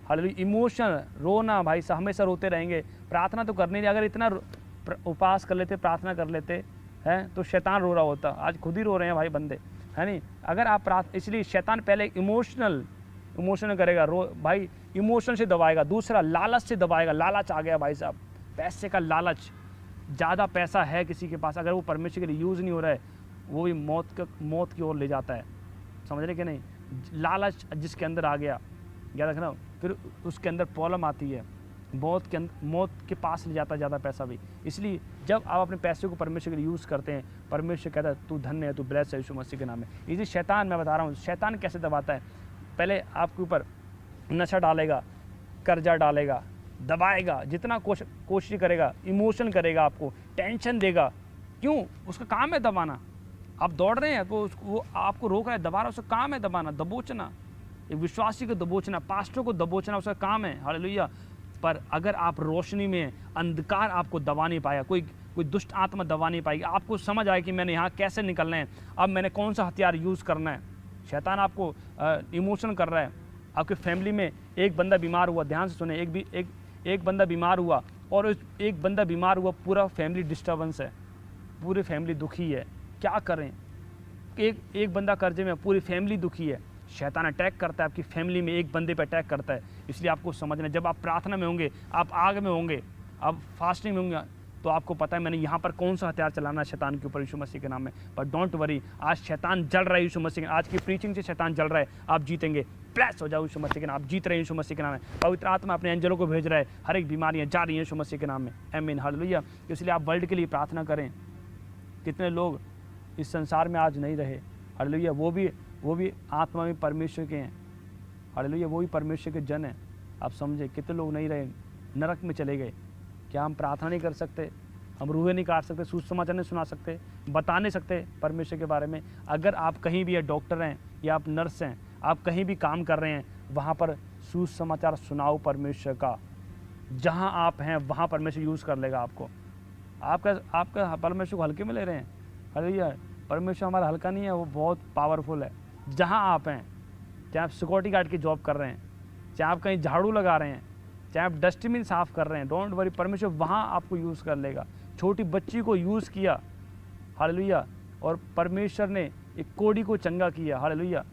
हालेलुया। इमोशनल, रोना, भाई साहब हमेशा रोते रहेंगे, प्रार्थना तो करनी नहीं। अगर इतना उपवास कर लेते, प्रार्थना कर लेते हैं, तो शैतान रो रहा होता। आज खुद ही रो रहे हैं भाई बंदे, है नहीं। अगर आप इसलिए शैतान पहले इमोशनल करेगा, भाई इमोशन से दबाएगा। दूसरा, लालच से दबाएगा। लालच आ गया भाई साहब, पैसे का लालच, ज़्यादा पैसा है किसी के पास, अगर वो परमेश्वर के लिए यूज़ नहीं हो रहा है, वो भी मौत की ओर ले जाता है। समझ रहे कि नहीं। लालच जिसके अंदर आ गया, याद रखना, फिर उसके अंदर प्रॉब्लम आती है, मौत के पास ले जाता है ज़्यादा पैसा भी। इसलिए जब आप अपने पैसे को परमेश्वर के लिए यूज़ करते हैं, परमेश्वर कहता है तू धन्य है, तू ब्लेस है यीशु मसीह के नाम में। इसी शैतान, मैं बता रहा हूँ शैतान कैसे दबाता है। पहले आपके ऊपर नशा डालेगा, कर्जा डालेगा, दबाएगा, जितना कोशिश करेगा, इमोशन करेगा, आपको टेंशन देगा। क्यों? उसका काम है दबाना। आप दौड़ रहे हैं तो वो आपको रोक रहा है, दबा रहा है, उसका काम है दबाना, दबोचना। एक विश्वासी को दबोचना, पास्टर को दबोचना उसका काम है। हालेलुया। पर अगर आप रोशनी में, अंधकार आपको दबा नहीं पाया, कोई दुष्ट आत्मा दबा नहीं पाएगी। आपको समझ आए कि मैंने यहाँ कैसे निकलना है, अब मैंने कौन सा हथियार यूज़ करना है। शैतान आपको इमोशन कर रहा है। आपके फैमिली में एक बंदा बीमार हुआ, ध्यान से सुने, एक बंदा बीमार हुआ और एक बंदा बीमार हुआ, पूरा फैमिली डिस्टर्बेंस है, पूरी फैमिली दुखी है। क्या करें? एक बंदा कर्जे में, पूरी फैमिली दुखी है। शैतान अटैक करता है आपकी फैमिली में, एक बंदे पे अटैक करता है। इसलिए आपको समझना है, जब आप प्रार्थना में होंगे, आप आग में होंगे, आप फास्टिंग में होंगे, तो आपको पता है मैंने यहाँ पर कौन सा हथियार चलाना है शैतान के ऊपर यीशु मसीह के नाम में। पर डोंट वरी, आज शैतान जल रहा है यीशु मसीह, आज की प्रीचिंग से शैतान जल रहा है। आप जीतेंगे, ब्लेस हो जाओ यीशु मसीह के नाम। आप जीत रहे हैं यीशु मसीह के नाम में। पवित्र आत्मा अपने एंजलों को भेज रहा है, हर एक बीमारियां जा रही हैं यीशु मसीह के नाम में। आमीन, हालेलुया। इसलिए आप वर्ल्ड के लिए प्रार्थना करें। कितने लोग इस संसार में आज नहीं रहे, हालेलुया, वो भी आत्मा में परमेश्वर के हैं, हालेलुया, वो भी परमेश्वर के जन हैं। आप समझे, कितने लोग नहीं रहे, नरक में चले गए। क्या हम प्रार्थना नहीं कर सकते? हम रूहें नहीं काट सकते? सुसमाचार नहीं सुना सकते? बता नहीं सकते परमेश्वर के बारे में? अगर आप कहीं भी डॉक्टर हैं या आप नर्स हैं, आप कहीं भी काम कर रहे हैं, वहाँ पर सुसमाचार सुनाओ परमेश्वर का। जहाँ आप हैं वहाँ परमेश्वर यूज़ कर लेगा आपको। आपका परमेश्वर को हल्के में ले रहे हैं? हालेलुया, परमेश्वर हमारा हल्का नहीं है, वो बहुत पावरफुल है। जहाँ आप हैं, चाहे आप सिक्योरिटी गार्ड की जॉब कर रहे हैं, चाहे आप कहीं झाड़ू लगा रहे हैं, चाहे आप डस्टबिन साफ़ कर रहे हैं, डोंट वरी, परमेश्वर वहाँ आपको यूज़ कर लेगा। छोटी बच्ची को यूज़ किया, हालेलुया, और परमेश्वर ने एक कोढ़ी को चंगा किया, हालेलुया।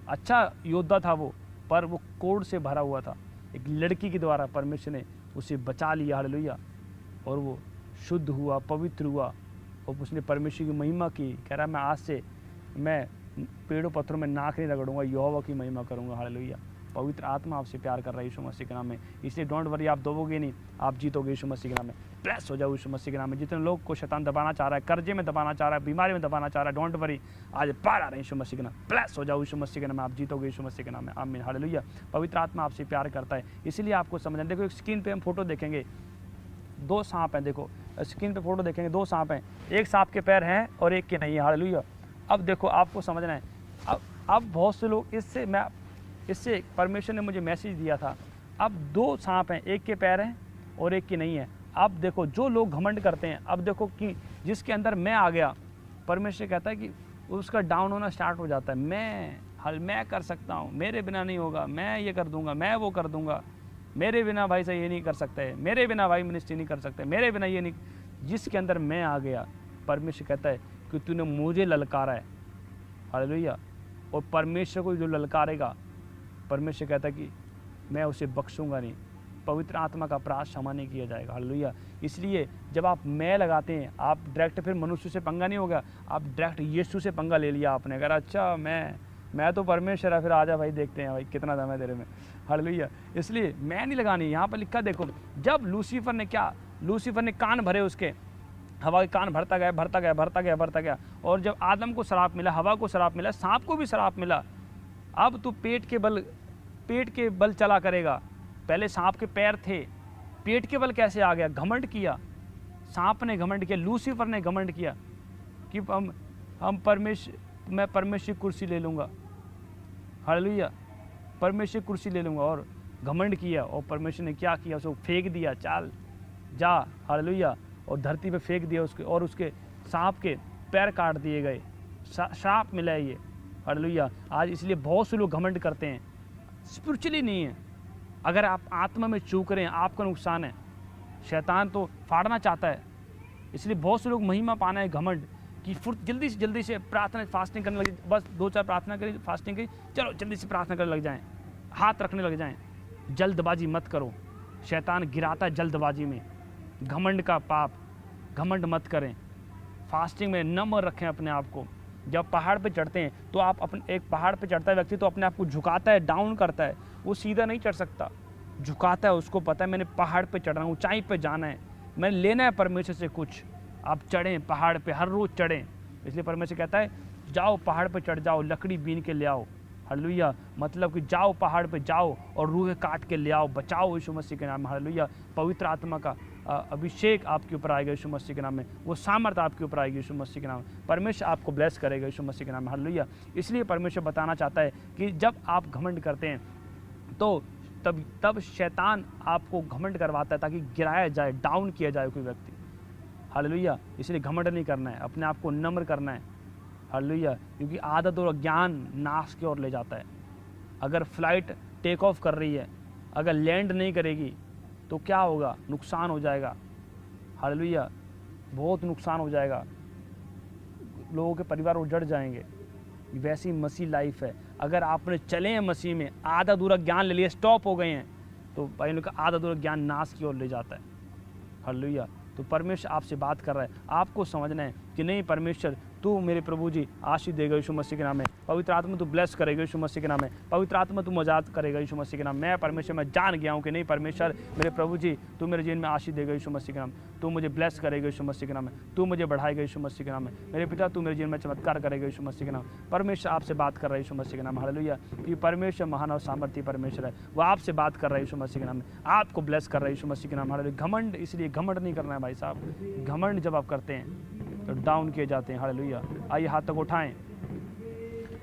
अच्छा योद्धा था वो, पर वो कोढ़ से भरा हुआ था। एक लड़की के द्वारा परमेश्वर ने उसे बचा लिया, हालेलुया, और वो शुद्ध हुआ, पवित्र हुआ, और उसने परमेश्वर की महिमा की। कह रहा मैं आज से मैं पेड़ों पत्थरों में नाक नहीं रगड़ूंगा, यहोवा की महिमा करूंगा, हालेलुया। पवित्र आत्मा आपसे प्यार कर रहा है यीशु मसीह के नाम में। इसलिए डोंट वरी, आप दोगे नहीं, आप जीतोगे यीशु मसीह के नाम में। ब्लेस हो जाओ यीशु मसीह के नाम में। जितने लोग को शैतान दबाना चाह रहा है, कर्जे में दबाना चाह रहा है, बीमारी में दबाना चाह रहा है, डोंट वरी, आज पार आ रहे हैं यीशु मसीह के नाम। ब्लेस हो जाओ यीशु मसीह के नाम में, आप जीतोगे यीशु मसीह के नाम में। आमीन, हालेलुया। पवित्र आत्मा आपसे प्यार करता है, इसीलिए आपको समझना। देखो एक स्क्रीन पे हम फोटो देखेंगे, 2 सांप हैं। देखो स्क्रीन पे फोटो देखेंगे, 2 सांप हैं, एक सांप के पैर हैं और एक के नहीं है, हालेलुया। अब देखो आपको समझना है। अब बहुत से लोग इससे परमेश्वर ने मुझे मैसेज दिया था। अब 2 सांप हैं, एक के पैर हैं और एक की नहीं है। अब देखो जो लोग घमंड करते हैं, अब देखो कि जिसके अंदर मैं आ गया, परमेश्वर कहता है कि उसका डाउन होना स्टार्ट हो जाता है। मैं कर सकता हूँ, मेरे बिना नहीं होगा, मैं ये कर दूंगा, मैं वो कर दूंगा, मेरे बिना भाई से ये नहीं कर सकते, मेरे बिना भाई मिनिस्ट्री नहीं कर सकते, मेरे बिना ये नहीं। जिसके अंदर मैं आ गया, परमेश्वर कहता है कि तूने मुझे ललकारा है, हालेलुया, और परमेश्वर को जो ललकारेगा, परमेश्वर कहता है कि मैं उसे बख्शूंगा नहीं। पवित्र आत्मा का अपराध क्षमा नहीं किया जाएगा, हालेलुया। इसलिए जब आप मैं लगाते हैं, आप डायरेक्ट फिर मनुष्य से पंगा नहीं होगा, आप डायरेक्ट यीशु से पंगा ले लिया आपने। अगर अच्छा मैं तो परमेश्वर है, फिर आजा भाई देखते हैं भाई कितना दम है तेरे में, हालेलुया। इसलिए मैं नहीं लगानी। यहाँ पर लिखा देखो, जब लूसीफर ने कान भरे उसके, हवा के कान भरता गया, और जब आदम को श्राप मिला, हवा को श्राप मिला, सांप को भी श्राप मिला। अब तू पेट के बल चला करेगा। पहले सांप के पैर थे, पेट के बल कैसे आ गया? घमंड किया, सांप ने घमंड किया, लूसीफर ने घमंड किया कि मैं परमेश्वर की कुर्सी ले लूँगा, हालेलुया, परमेश्वर की कुर्सी ले लूँगा, और घमंड किया। और परमेश्वर ने क्या किया? उसको फेंक दिया, चाल जा, हालेलुया, और धरती पे फेंक दिया उसके, और उसके सांप के पैर काट दिए गए। श्राप मिला है ये, हालेलुया। आज इसलिए बहुत से लोग घमंड करते हैं, स्पिरिचुअली नहीं है। अगर आप आत्मा में चूक रहे हैं, आपका नुकसान है। शैतान तो फाड़ना चाहता है, इसलिए बहुत से लोग महिमा पाना है, घमंड कि जल्दी से प्रार्थना फास्टिंग करने लगे। बस 2-4 प्रार्थना करें, फास्टिंग करें, चलो जल्दी से प्रार्थना करने लग जाएं, हाथ रखने लग जाएं। जल्दबाजी मत करो, शैतान गिराता है जल्दबाजी में। घमंड का पाप, घमंड मत करें। फास्टिंग में नम्र रखें अपने आप को। जब पहाड़ पे चढ़ते हैं तो आप अपने, एक पहाड़ पे चढ़ता है व्यक्ति तो अपने आप को झुकाता है, डाउन करता है, वो सीधा नहीं चढ़ सकता, झुकाता है। उसको पता है मैंने पहाड़ पे चढ़ना है, ऊंचाई पे जाना है, मैंने लेना है परमेश्वर से कुछ। आप चढ़ें पहाड़ पे, हर रोज़ चढ़ें। इसलिए परमेश्वर कहता है जाओ पहाड़ पे चढ़ जाओ, लकड़ी बीन के ले आओ, हालेलुया। मतलब कि जाओ पहाड़ पे जाओ और रूह काट के ले आओ, बचाओ यीशु मसीह के नाम में, हालेलुया। पवित्र आत्मा का अभिषेक आपके ऊपर आएगा यीशु मसीह के नाम में, वो सामर्थ आपके ऊपर आएगी यीशु मसीह के नाम में। परमेश्वर आपको ब्लेस करेगा यीशु मसीह के नाम में, हालेलुया। इसलिए परमेश्वर बताना चाहता है कि जब आप घमंड करते हैं तो तब शैतान आपको घमंड करवाता है ताकि गिराया जाए, डाउन किया जाए कोई व्यक्ति, हालेलुया। इसलिए घमंड नहीं करना है, अपने आप को नम्र करना है, हालेलुया। क्योंकि आदत और ज्ञान नाश की ओर ले जाता है। अगर फ्लाइट टेक ऑफ कर रही है, अगर लैंड नहीं करेगी तो क्या होगा? नुकसान हो जाएगा, हालेलुया, बहुत नुकसान हो जाएगा, लोगों के परिवार उजड़ जाएंगे। वैसी मसीह लाइफ है। अगर आपने चले हैं मसीह में, आधा अधूरा ज्ञान ले लिया, स्टॉप हो गए हैं, तो भाई उनका आधा अधूरा ज्ञान नाश की ओर ले जाता है, हालेलुया। तो परमेश्वर आपसे बात कर रहा है, आपको समझना है कि नहीं, परमेश्वर तू मेरे प्रभु जी आशीष देगा यीशु मसीह के नाम में। पवित्र आत्मा तू ब्लेस करेगा यीशु मसीह के नाम में। पवित्र आत्मा तू मजाद करेगा यीशु मसीह के नाम। मैं परमेश्वर मैं जान गया हूँ कि नहीं परमेश्वर मेरे प्रभु जी तू मेरे जीवन में आशीष देगा यीशु मसीह के नाम। तू मुझे ब्लेस करेगा यीशु मसीह के नाम में। तू मुझे बढ़ाएगा यीशु मसीह के नाम में। मेरे पिता तू मेरे जीवन में चमत्कार करेगा यीशु मसीह के नाम। परमेश्वर आपसे बात कर रहा है यीशु मसीह के नाम। हालेलुया। कि परमेश्वर महान और सामर्थ्य परमेश्वर है, वो आपसे बात कर रहा है यीशु मसीह के नाम में। आपको ब्लेस कर रहा है यीशु मसीह के नाम। हालेलुया। घमंड, इसलिए घमंड नहीं करना है भाई साहब। घमंड जब आप करते हैं तो डाउन किए जाते हैं। हालेलुया। आइए हाथ तक उठाएं,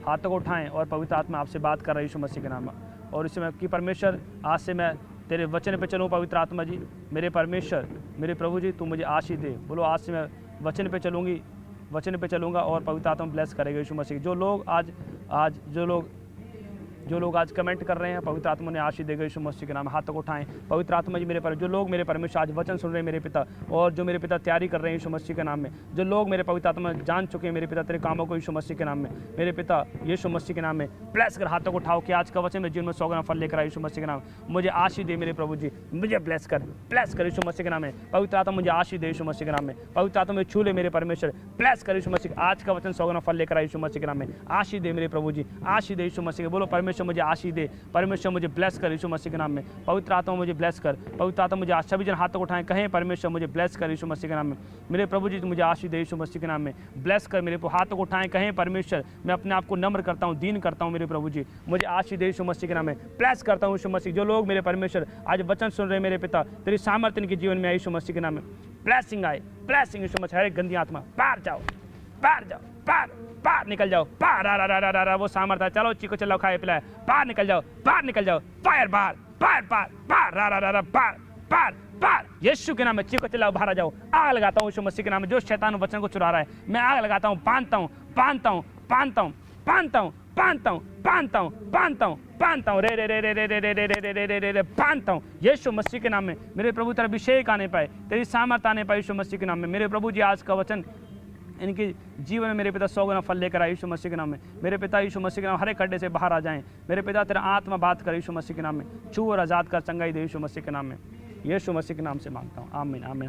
हाथ तक उठाएं और पवित्र आत्मा आपसे बात कर रहा है यीशु मसीह के नाम। और इसमें कि परमेश्वर आज से मैं तेरे वचन पे चलूँ। पवित्र आत्मा जी मेरे परमेश्वर मेरे प्रभु जी तू मुझे आशीष दे। बोलो आज से मैं वचन पे चलूँगी, वचन पे चलूँगा और पवित्र आत्मा ब्लेस करेगा यीशु मसीह। जो लोग आज कमेंट कर रहे हैं पवित्र आत्मा ने आशीष देगा यीशु मसीह के नाम। हाथ तक उठाएं। पवित्र आत्मा जी मेरे पर जो लोग मेरे परमेश्वर आज वचन सुन रहे हैं मेरे पिता, और जो मेरे पिता तैयारी कर रहे हैं यीशु मसीह के नाम में, जो लोग मेरे पवित्र आत्मा जान चुके हैं मेरे पिता तेरे कामों को यीशु मसीह के नाम में, मेरे पिता यीशु मसीह के नाम में ब्लेस कर। हाथ तक उठाओ कि आज का वचन मेरे जीवन में 100 गुना फल लेकर आए यीशु मसीह के नाम। मुझे आशीष दे मेरे प्रभु जी, मुझे ब्लेस कर यीशु मसीह के नाम में। पवित्र आत्मा मुझे आशीष दे यीशु मसीह के नाम में। पवित्र आत्मा मुझे छू ले मेरे परमेश्वर, ब्लेस कर यीशु मसीह। आज का वचन 100 गुना फल लेकर आए यीशु मसीह के नाम में। आशीष दे मेरे प्रभु जी, आशीष दे यीशु मसीह। बोलो परमेश्वर मुझे आशीष दे, परमेश्वर मुझे ब्लेस कर यीशु मसीह के नाम में। पवित्र आत्मा मुझे ब्लेस कर। पवित्र आत्मा मुझे आज सभी जन हाथ तक उठाएं, कहें परमेश्वर मुझे ब्लेस कर यीशु मसीह के नाम में। मेरे प्रभु जी मुझे आशीष दे यीशु मसीह के नाम में। ब्लेस कर मेरे हाथ तक उठाएं, कहें परमेश्वर मैं अपने आप को नम्र करता हूँ, दीन करता हूँ मेरे प्रभु जी, मुझे आशीष दे यीशु मसीह के नाम में। ब्लेस करता हूँ यीशु मसीह। जो लोग मेरे परमेश्वर आज वचन सुन रहे हैं मेरे पिता, तेरी सामर्थ्य इनके जीवन में आए यीशु मसीह के नाम में। ब्लेसिंग आए, ब्लेसिंग यीशु मसीह। हर एक गंदी आत्मा बाहर जाओ, बाहर जाओ, बाहर निकल जाओ। बाहर वो सामर्थ्य चलो चीको चलाओ खाए पिलाए, बाहर निकल जाओ, बाहर निकल जाओ। फायर बाहर, बाहर बाहर बाहर बाहर बाहर बाहर यीशु के नाम में चीको चलाओ, बाहर आ जाओ। आग लगाता हूँ यीशु मसीह के नाम में। जो शैतान वचन को चुरा रहा है मैं आग लगाता हूँ, बांधता हूँ, बांधता हूँ, बांधता हूँ, बांधता हूँ, बांधता हूँ, बांधता हूँ, बांधता हूँ, बांधता हूँ, रे रे रे रे रे रे रे रे रे रे रे रे रे बांधता हूँ यीशु मसीह के नाम में। मेरे प्रभु तेरा अभिषेक आने पाए, तेरी सामर्थ आने पाए यीशु मसीह के नाम में। मेरे प्रभु जी आज का वचन इनके जीवन में मेरे पिता 100 गुना फल लेकर आए यीशु मसीह के नाम में। मेरे पिता यीशु मसीह के नाम हर एक खड्डे से बाहर आ जाएं। मेरे पिता तेरा आत्मा बात कर यीशु मसीह के नाम में। छू और आज़ाद कर, चंगाई दे यीशु मसीह के नाम में। यीशु मसीह के नाम से मांगता हूँ, आमीन आमीन।